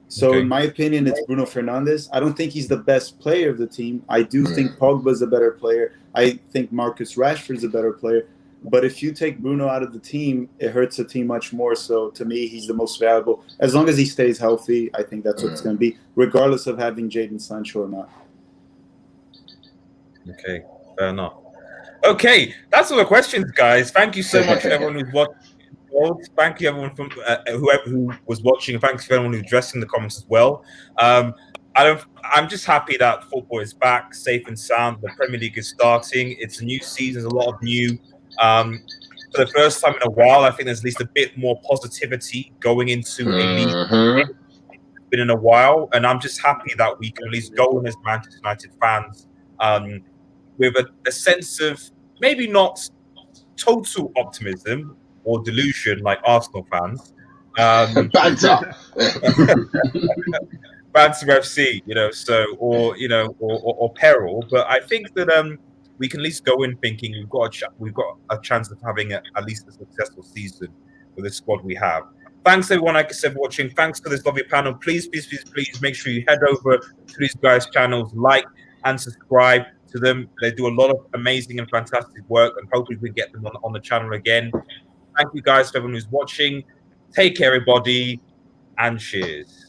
So in my opinion, it's Bruno Fernandes. I don't think he's the best player of the team. I do think Pogba's a better player. I think Marcus Rashford's a better player. But if you take Bruno out of the team, it hurts the team much more. So to me, he's the most valuable. As long as he stays healthy, I think that's what it's going to be, regardless of having JADON Sancho or not. Okay, fair enough. Okay, that's all the questions, guys. Thank you so much for everyone who's watching. Thank you, everyone from whoever who was watching. Thanks for everyone who's addressing the comments as well. I'm just happy that football is back, safe and sound. The Premier League is starting. It's a new season. There's a lot of new. For the first time in a while, I think there's at least a bit more positivity going into a league. It's been in a while, and I'm just happy that we can at least go in as Manchester United fans with a sense of maybe not total optimism or delusion like Arsenal fans. Banter. Banter FC, or peril. But I think that we can at least go in thinking we've got a chance of having at least a successful season with the squad we have. Thanks everyone, like I said, for watching. Thanks for this lovely panel. Please make sure you head over to these guys' channels, like and subscribe to them. They do a lot of amazing and fantastic work, and hopefully we get them on the channel again. Thank you guys for everyone who's watching. Take care, everybody, and cheers.